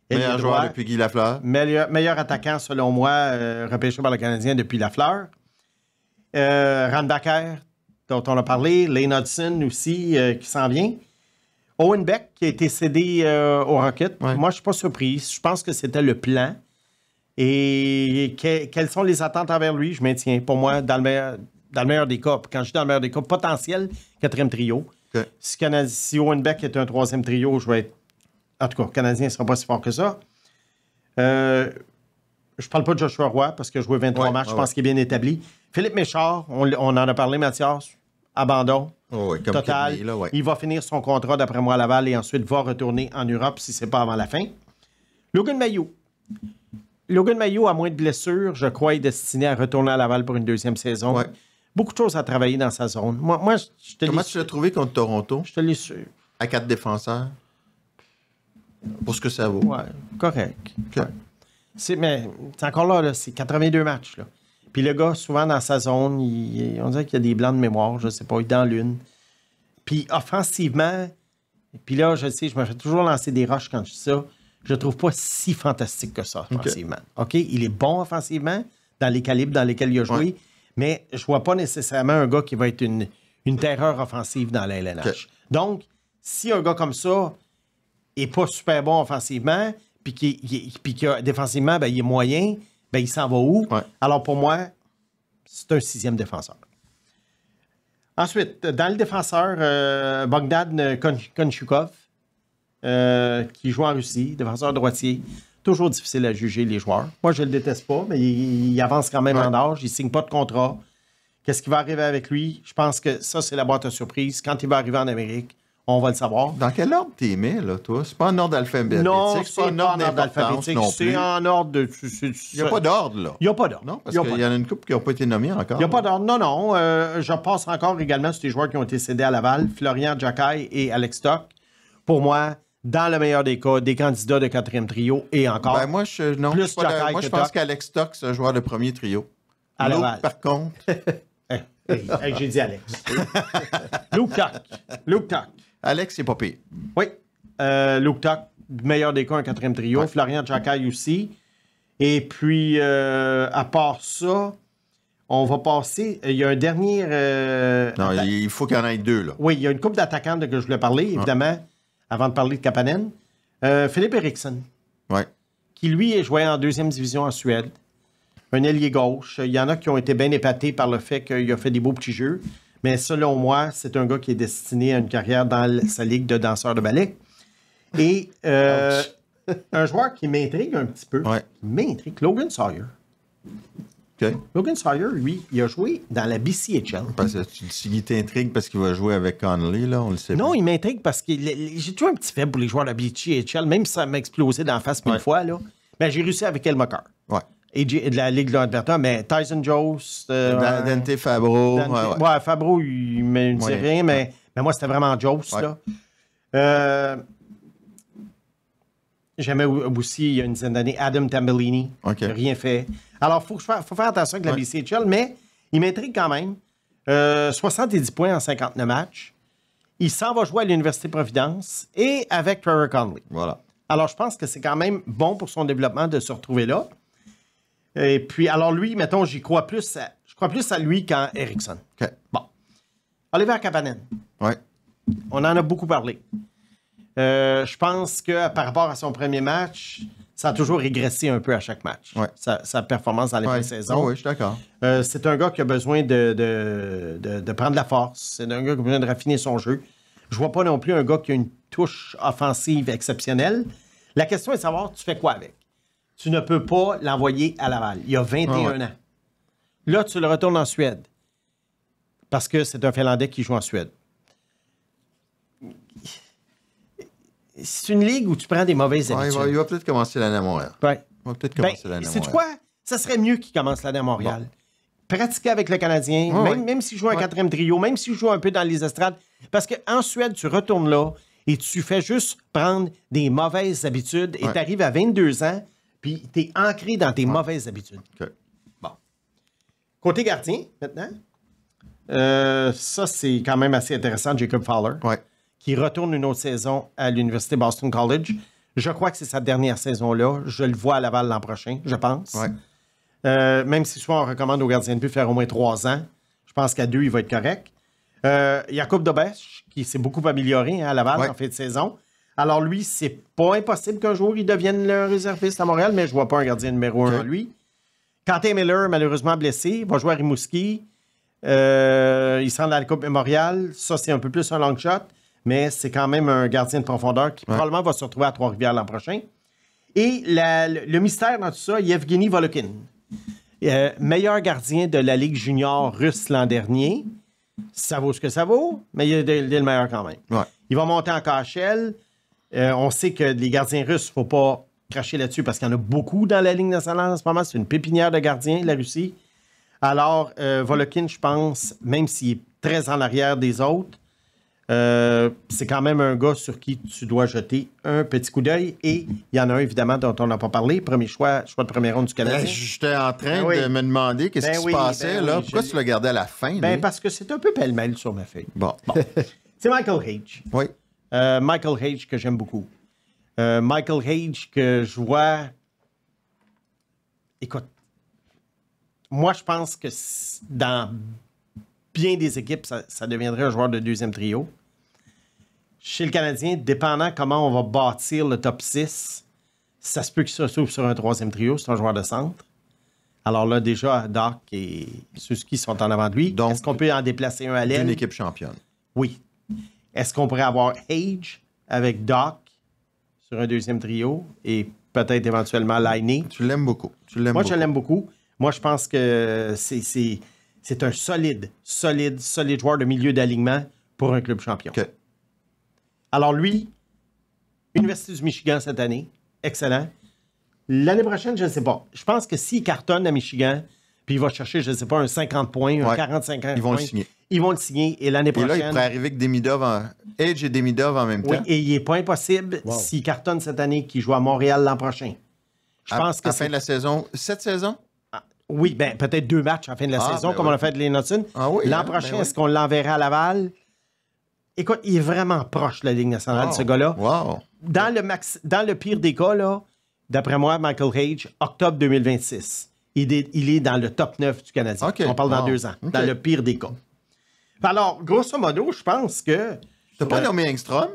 meilleur Ailier joueur droit, depuis Guy Lafleur. meilleur attaquant, selon moi, repêché par le Canadien depuis Lafleur. Randbacker, dont on a parlé. Lane Hudson aussi, qui s'en vient. Owen Beck, qui a été cédé au Rocket. Ouais. Moi, je ne suis pas surpris. Je pense que c'était le plan. Et quelles sont les attentes envers lui? Je maintiens. Pour moi, dans le meilleur des cas, quand je dis dans le meilleur des cas, potentiel, 4e trio. OK. Si Owen Beck est un 3e trio, je vais être... En tout cas, le Canadien ne sera pas si fort que ça. Je parle pas de Joshua Roy parce qu'il a joué 23 matchs. Je pense qu'il est bien établi. Philippe Méchard, on en a parlé, Mathias. Abandon. Comme Total. Kidney, là, Il va finir son contrat, d'après moi, à Laval et ensuite va retourner en Europe si ce n'est pas avant la fin. Logan Mailloux. Logan Mailloux, à moins de blessures, je crois, est destiné à retourner à Laval pour une deuxième saison. Ouais. Beaucoup de choses à travailler dans sa zone. Moi je te Comment lis- tu l'as trouvé contre Toronto? Je te lis sur. À 4 défenseurs? Pour ce que ça vaut. Ouais, correct. OK. Ouais. Mais c'est encore là, c'est 82 matchs. Là. Puis le gars, souvent dans sa zone, on dirait qu'il y a des blancs de mémoire, je sais pas, il est dans l'une. Puis offensivement, puis là, je sais, je me fais toujours lancer des roches quand je dis ça. Je le trouve pas si fantastique que ça offensivement. OK? Il est bon offensivement dans les calibres dans lesquels il a joué, mais je vois pas nécessairement un gars qui va être une terreur offensive dans la LNH. OK. Donc, si un gars comme ça est pas super bon offensivement, puis que défensivement, ben, il est moyen, ben, il s'en va où? Ouais. Alors, pour moi, c'est un 6e défenseur. Ensuite, dans le défenseur, Bogdan Konchukov, qui joue en Russie, défenseur droitier. Toujours difficile à juger les joueurs. Moi, je le déteste pas, mais il avance quand même en âge. Il ne signe pas de contrat. Qu'est-ce qui va arriver avec lui? Je pense que ça, c'est la boîte à surprise. Quand il va arriver en Amérique, on va le savoir. Dans quel ordre t'es mis, là, toi? C'est pas en ordre alphabétique. Non, c'est pas en ordre d'importance non plus. C'est en ordre de... Il n'y a pas d'ordre, là. Il n'y a pas d'ordre. Non, parce qu'il y en a une couple qui n'ont pas été nommés encore. Il n'y a pas d'ordre. Non. Je passe encore également sur les joueurs qui ont été cédés à Laval. Florian Jacquet et Alex Stock. Pour moi, dans le meilleur des cas, des candidats de 4e trio et encore. Ben, moi, je pense qu'Alex Stock, c'est un joueur de premier trio. À Luke, Laval. par contre... Hey, j'ai dit Alex. Luke Tuck. Alex, c'est pas pire. Oui. Luke Tuck, meilleur des cas, un 4e trio. Ouais. Florian Jacquet aussi. Et puis, à part ça, on va passer... Il y a un dernier... Non, il faut qu'il y en ait 2, là. Oui, il y a une couple d'attaquants que je voulais parler, évidemment, avant de parler de Kapanen. Philippe Eriksson, Ouais. qui lui est joué en 2e division en Suède. Un ailier gauche. Il y en a qui ont été bien épatés par le fait qu'il a fait des beaux petits jeux. Mais selon moi, c'est un gars qui est destiné à une carrière dans sa ligue de danseurs de ballet. Et un joueur qui m'intrigue un petit peu, Logan Sawyer. OK. Logan Sawyer, lui, il a joué dans la BCHL. Parce que tu dis qu'il t'intrigue parce qu'il va jouer avec Connolly, là, on le sait. Non, pas. il m'intrigue parce que j'ai toujours un petit faible pour les joueurs de la BCHL, même si ça m'a explosé d'en face une fois, là. Ben, j'ai réussi avec Elmaker. Ouais. Et de la Ligue de l'Alberta, mais Tyson Jones... Dante Fabro. Ouais, Fabro, il me dit rien, mais moi, c'était vraiment Jones, là. J'aimais aussi, il y a une dizaine d'années, Adam Tambellini. OK. Il n'a rien fait. Alors, il faut faire attention avec la BCHL, mais il m'intrigue quand même. 70 points en 59 matchs. Il s'en va jouer à l'Université Providence et avec Trevor Connolly. Voilà. Alors, je pense que c'est quand même bon pour son développement de se retrouver là. Et puis, alors lui, mettons, je crois plus à lui qu'à Eriksson. OK. Bon. Oliver Kapanen. Ouais. On en a beaucoup parlé. Je pense que par rapport à son premier match, ça a toujours régressé un peu à chaque match. Ouais. Sa performance dans les fins de saison. Oui, je suis d'accord. C'est un gars qui a besoin de prendre la force. C'est un gars qui a besoin de raffiner son jeu. Je vois pas non plus un gars qui a une touche offensive exceptionnelle. La question est de savoir, tu fais quoi avec? Tu ne peux pas l'envoyer à Laval. Il y a 21 ans. Là, tu le retournes en Suède. Parce que c'est un Finlandais qui joue en Suède. C'est une ligue où tu prends des mauvaises habitudes. Il va peut-être commencer l'année à Montréal. Ouais. Il va peut-être commencer l'année à Montréal. Sais-tu quoi? Ça serait mieux qu'il commence l'année à Montréal. Bon. Pratiquer avec le Canadien, même s'il joue un 4e trio, même s'il joue un peu dans les estrades. Parce qu'en Suède, tu retournes là et tu fais juste prendre des mauvaises habitudes et tu arrives à 22 ans puis tu es ancré dans tes mauvaises habitudes. Okay. Bon. Côté gardien, maintenant, ça, c'est quand même assez intéressant, Jacob Fowler, qui retourne une autre saison à l'Université Boston College. Je crois que c'est sa dernière saison-là. Je le vois à Laval l'an prochain, je pense. Même si souvent on recommande aux gardiens de but de faire au moins 3 ans, je pense qu'à 2, il va être correct. Jakub Dobeš, qui s'est beaucoup amélioré à Laval en fin de saison. Alors lui, c'est pas impossible qu'un jour il devienne le réserviste à Montréal, mais je vois pas un gardien numéro 1 en lui. Quentin Miller, malheureusement blessé, va jouer à Rimouski. Il se rend à la Coupe Mémorial. Ça, c'est un peu plus un long shot, mais c'est quand même un gardien de profondeur qui probablement va se retrouver à Trois-Rivières l'an prochain. Et le mystère dans tout ça, Yevgeny Volokin, meilleur gardien de la Ligue junior russe l'an dernier. Ça vaut ce que ça vaut, mais il est le meilleur quand même. Ouais. Il va monter en KHL. On sait que les gardiens russes, il ne faut pas cracher là-dessus parce qu'il y en a beaucoup dans la Ligue nationale en ce moment. C'est une pépinière de gardiens, la Russie. Alors, Volokin, je pense, même s'il est très en arrière des autres, c'est quand même un gars sur qui tu dois jeter un petit coup d'œil. Et il y en a un, évidemment, dont on n'a pas parlé. Premier choix de première ronde du Canadien. J'étais en train Ben oui. de me demander qu'est-ce qui se passait, là. oui, Pourquoi tu l'as gardé à la fin, lui? Parce que c'est un peu pêle-mêle sur ma feuille. Bon. C'est Michael Hage. Oui. Michael Hage que j'aime beaucoup. Michael Hage que je vois... Écoute, moi, je pense que dans bien des équipes, ça deviendrait un joueur de deuxième trio. Chez le Canadien, dépendant comment on va bâtir le top 6, ça se peut qu'il se retrouve sur un troisième trio. C'est un joueur de centre. Alors là, déjà, Doc et Suzuki sont en avant de lui. Donc, est-ce qu'on peut en déplacer un à l'aile? Une équipe championne. Oui. Est-ce qu'on pourrait avoir Hage avec Doc sur un deuxième trio et peut-être éventuellement Laine? Tu l'aimes beaucoup. Moi, je l'aime beaucoup. Moi, je pense que c'est un solide joueur de milieu d'alignement pour un club champion. OK. Alors lui, Université du Michigan cette année, excellent. L'année prochaine, je ne sais pas. Je pense que s'il cartonne à Michigan, puis il va chercher, je ne sais pas, un 50 points, un 45 points. Ils vont le signer. Ils vont le signer. Et l'année Et prochaine... là, il pourrait arriver avec Demidov Edge et Demidov en même Oui, temps. et il n'est pas impossible, s'il cartonne cette année, qu'il joue à Montréal l'an prochain. Je pense que à la fin de la saison. Cette saison? Oui, ben peut-être 2 matchs à la fin de la saison, ben comme oui. on a fait de les Notson. Ah oui, l'an hein, prochain, ben oui. est-ce qu'on l'enverra à Laval? Écoute, il est vraiment proche de la Ligue nationale, ce gars-là. Wow. Dans le pire des cas, là, d'après moi, Michael Hage, octobre 2026, il est dans le top 9 du Canadien. OK. On parle dans Wow. 2 ans, OK. dans le pire des cas. Alors, grosso modo, je pense que... T'as pas nommé Engstrom?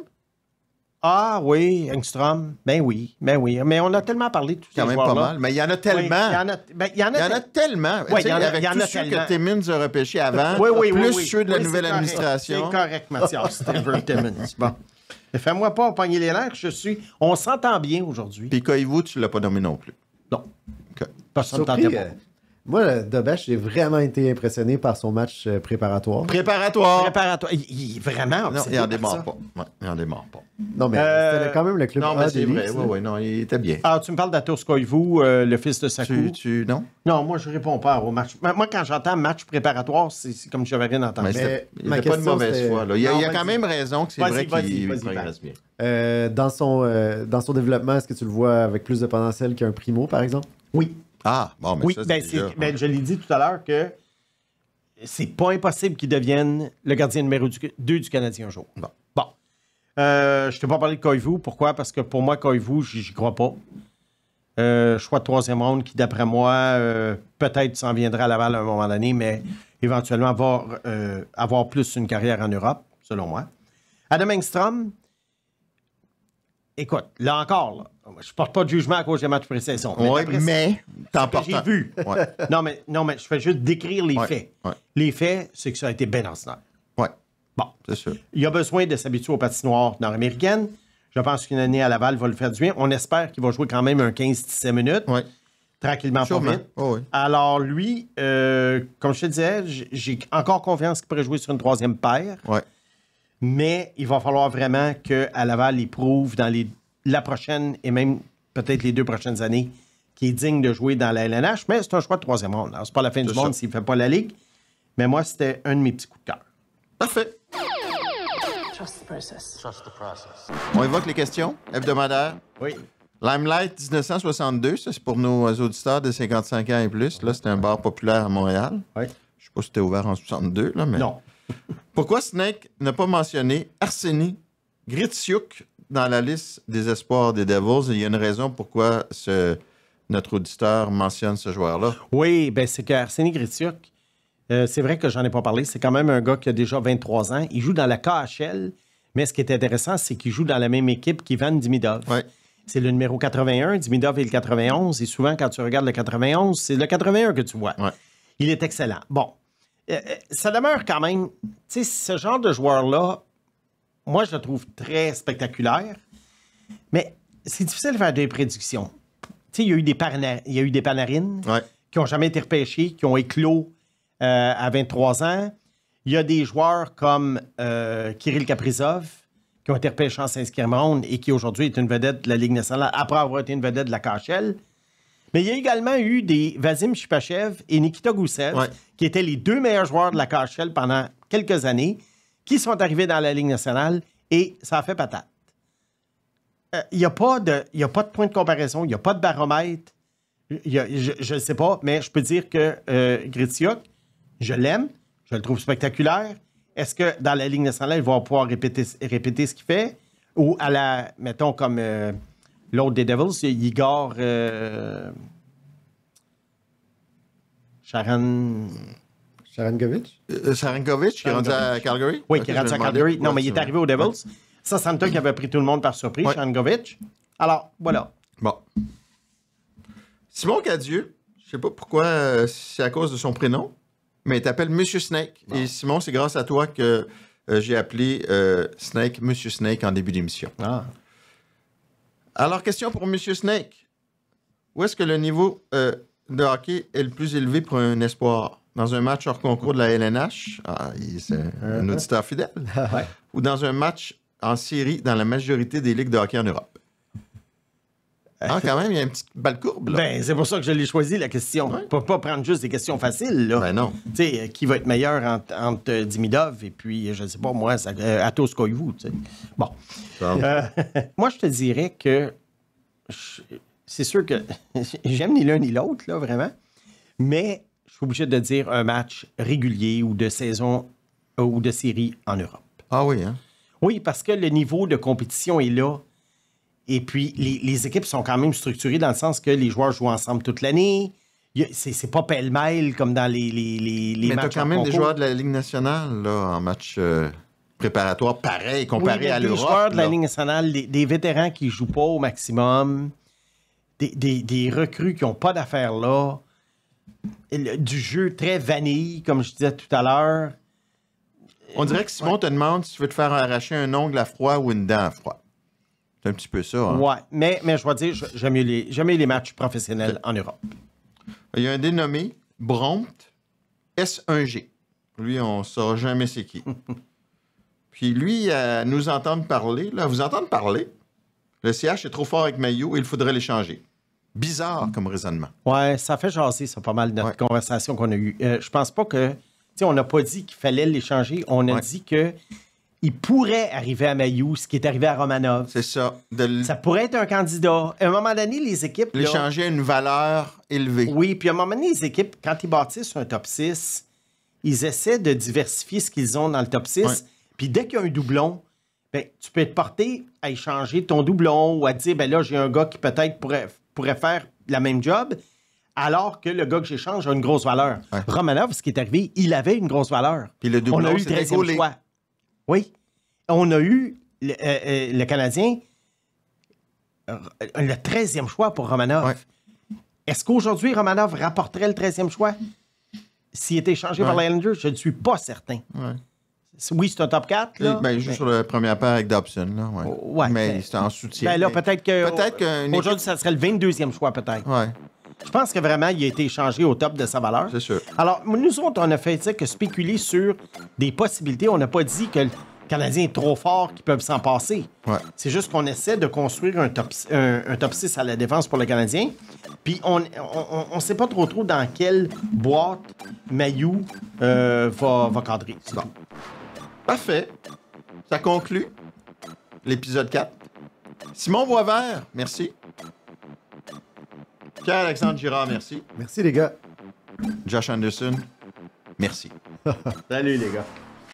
Ah oui, Engstrom, ben oui. Mais on a tellement parlé de tous ces Quand même pas joueurs-là. mal. Mais il y en a Oui, tellement. il y en a tellement. Ouais, Tu sais, avec il y en tous a ceux tellement. que Timmins a repêchés avant, Oui, plus ceux de la Oui, nouvelle c'est correct. administration. C'est correct, Mathias. Trevor Timmins. Bon. Mais fais-moi pas pogner les nerfs. On s'entend bien aujourd'hui. Puis Koivu, tu l'as pas nommé non plus. Non. OK. Personne ne Surpris, tentait pas. moi, Dobesh, j'ai vraiment été impressionné par son match préparatoire. Préparatoire. Préparatoire. Il est vraiment Non, obsédé il en par démarre ça. pas. Ouais, il en démarre pas. Non, mais c'était quand même le club Non, A mais des c'est vrai. Leafs, Oui, là. oui, non, il était bien. Ah, tu me parles d'Atos Koivu, le fils de Sakou. Non? Non, moi, je réponds pas au match. Moi, quand j'entends match préparatoire, c'est comme si j'avais rien entendu. Mais il ma n'était pas de question, mauvaise c'était- foi. Là. Il y a Non, quand vas-y. même raison que c'est Vas-y, vrai vas-y, qu'il vas-y, progresse bien. Dans son développement, est-ce que tu le vois avec plus de potentiel qu'un Primo, par exemple? Oui. Ah, bon, mais Oui, ça, ben, c'est déjà... je l'ai dit tout à l'heure que c'est pas impossible qu'il devienne le gardien numéro 2 du Canadien un jour. Bon. Je t'ai pas parlé de Koivu. Pourquoi? Parce que pour moi, Koivu, j'y crois pas. Choix de troisième ronde qui, d'après moi, peut-être s'en viendra à Laval à un moment donné, mais éventuellement va avoir plus une carrière en Europe, selon moi. Adam Engstrom, écoute, là encore, là, je porte pas de jugement à cause des matchs pré-saison. Oui, d'après mais t'en ce que j'ai vu. Ouais. Non, mais je fais juste décrire les Ouais, faits. ouais. Les faits, c'est que ça a été bien ordinaire. Ouais, Bon. c'est sûr. Il a besoin de s'habituer aux patinoires nord-américaines. Je pense qu'une année à Laval va le faire du bien. On espère qu'il va jouer quand même un 15-17 minutes. Ouais. Tranquillement, pas Sûrement. vite. Oh, oui. Alors, lui, comme je te disais, j'ai encore confiance qu'il pourrait jouer sur une troisième paire. Ouais. Mais il va falloir vraiment qu'à Laval, il prouve dans la prochaine et même peut-être les 2 prochaines années qu'il est digne de jouer dans la LNH. Mais c'est un choix de troisième ronde. Alors, c'est pas la fin du C'est monde ça. s'il ne fait pas la Ligue. Mais moi, c'était un de mes petits coups de cœur. Parfait. Trust the process. On évoque les questions hebdomadaires. Oui. Limelight 1962, ça c'est pour nos auditeurs de 55 ans et plus. Là, c'était un bar populaire à Montréal. Oui. Je sais pas si c'était ouvert en 62, là, mais... Non. Pourquoi Snake n'a pas mentionné Arseny Gritsuk dans la liste des espoirs des Devils? Il y a une raison pourquoi notre auditeur mentionne ce joueur-là. Oui, ben c'est que Arseny Gritsuk, c'est vrai que j'en ai pas parlé, c'est quand même un gars qui a déjà 23 ans. Il joue dans la KHL, mais ce qui est intéressant, c'est qu'il joue dans la même équipe qu'Ivan Demidov. Ouais. C'est le numéro 81, Demidov est le 91, et souvent, quand tu regardes le 91, c'est le 81 que tu vois. Ouais. Il est excellent. Bon, ça demeure quand même, tu sais, ce genre de joueur-là, moi, je le trouve très spectaculaire, mais c'est difficile de faire des prédictions. Tu sais, il y a eu des Panarines Ouais. qui n'ont jamais été repêchés, qui ont éclos à 23 ans. Il y a des joueurs comme Kirill Kaprizov qui ont été repêchés en 5e ronde et qui aujourd'hui est une vedette de la Ligue nationale après avoir été une vedette de la KHL. Mais il y a également eu des Vasim Shipachev et Nikita Gusev, Ouais. qui étaient les 2 meilleurs joueurs de la KHL pendant quelques années, qui sont arrivés dans la Ligue nationale et ça a fait patate. Il n'y a pas de point de comparaison, il n'y a pas de baromètre. Je ne sais pas, mais je peux dire que Gritsuk, je l'aime, je le trouve spectaculaire. Est-ce que dans la Ligue nationale, il va pouvoir répéter ce qu'il fait? Ou à la, mettons, comme l'autre des Devils, Igor Sharangovich? Sarenkovic, qui est rendu à Calgary? Oui, Ok, qui est rendu je à me Calgary. demandais. Non, Ouais, mais il c'est est vrai. arrivé aux Devils. Ça, Santa qui avait pris tout le monde par surprise, Ouais. Sharangovich. Alors, voilà. Bon. Simon Cadieux, je sais pas pourquoi, c'est à cause de son prénom, mais il t'appelle Monsieur Snake. Et Simon, c'est grâce à toi que j'ai appelé Snake Monsieur Snake en début d'émission. Ah. Alors, question pour Monsieur Snake. Où est-ce que le niveau de hockey est le plus élevé pour un espoir? Dans un match hors concours de la LNH? C'est un auditeur fidèle. Ou dans un match en série dans la majorité des ligues de hockey en Europe? Ah, quand même, il y a une petite balle courbe, là. Ben, c'est pour ça que je l'ai choisi, la question. Ouais. On peut pas prendre juste des questions faciles, là. Ben non. Tu sais, qui va être meilleur entre Dimidov et puis, je sais pas, moi, Atos Koivu, tu sais. Bon. Moi, je te dirais que c'est sûr que j'aime ni l'un ni l'autre, là, vraiment. Mais je suis obligé de dire un match régulier ou de saison ou de série en Europe. Ah oui, hein? Oui, parce que le niveau de compétition est là. Et puis, les équipes sont quand même structurées dans le sens que les joueurs jouent ensemble toute l'année. C'est pas pêle-mêle comme dans les Mais matchs t'as quand en même des concours. joueurs de la Ligue nationale, là, en match préparatoire, pareil, Oui, comparé mais à des l'Europe. joueurs de la là. Ligue nationale, des vétérans qui ne jouent pas au maximum, des recrues qui n'ont pas d'affaires là, du jeu très vanille, comme je disais tout à l'heure. On dirait que Simon te demande si tu veux te faire arracher un ongle à froid ou une dent à froid. C'est un petit peu ça. Hein? Ouais, mais je vais dire, j'aime mieux les matchs professionnels en Europe. Il y a un dénommé Brompt S1G. Lui, on ne saura jamais c'est qui. Puis lui, à nous entendre parler, là, vous entendre parler, le CH est trop fort avec Maillot et il faudrait l'échanger. Bizarre comme raisonnement. Ouais, ça fait jaser, ça, pas mal, notre conversation qu'on a eue. Je pense pas que... Tu sais, on n'a pas dit qu'il fallait l'échanger. On a dit que il pourrait arriver à Mailloux, ce qui est arrivé à Romanov. C'est ça. Ça pourrait être un candidat. À un moment donné, les équipes... là, L'échanger à une valeur élevée. oui, puis à un moment donné, les équipes, quand ils bâtissent un top 6, ils essaient de diversifier ce qu'ils ont dans le top 6. Ouais. Puis dès qu'il y a un doublon, ben, tu peux être porté à échanger ton doublon ou à dire, ben là, j'ai un gars qui peut-être pourrait faire la même job, alors que le gars que j'échange a une grosse valeur. Ouais. Romanov, ce qui est arrivé, il avait une grosse valeur. Puis le doublon, On a eu le c'était 13e gaulé. choix. Oui. On a eu le Canadien, le 13e choix pour Romanov. Ouais. Est-ce qu'aujourd'hui, Romanov rapporterait le 13e choix s'il était échangé par les Islanders? Je ne suis pas certain. Ouais. Oui, c'est un top 4. Là, Ben, il joue sur la première paire avec Dobson. Là, ouais. Ouais, mais ben- c'est en soutien. Ben là, Mais peut-être que. qu'une Aujourd'hui, équipe- ça serait le 22e choix, peut-être. Ouais, Je pense que vraiment, il a été échangé au top de sa valeur. c'est sûr. Alors, nous autres, on a fait ça que spéculer sur des possibilités. On n'a pas dit que le Canadien est trop fort qu'ils peuvent s'en passer. Ouais. C'est juste qu'on essaie de construire un top 6 à la défense pour le Canadien. Puis on ne sait pas trop dans quelle boîte Mailloux va cadrer. C'est Bon. Parfait. Ça conclut l'épisode 4. Simon Boisvert, merci. Pierre-Alexandre Girard, merci. Merci, les gars. Josh Anderson, merci. Salut les gars.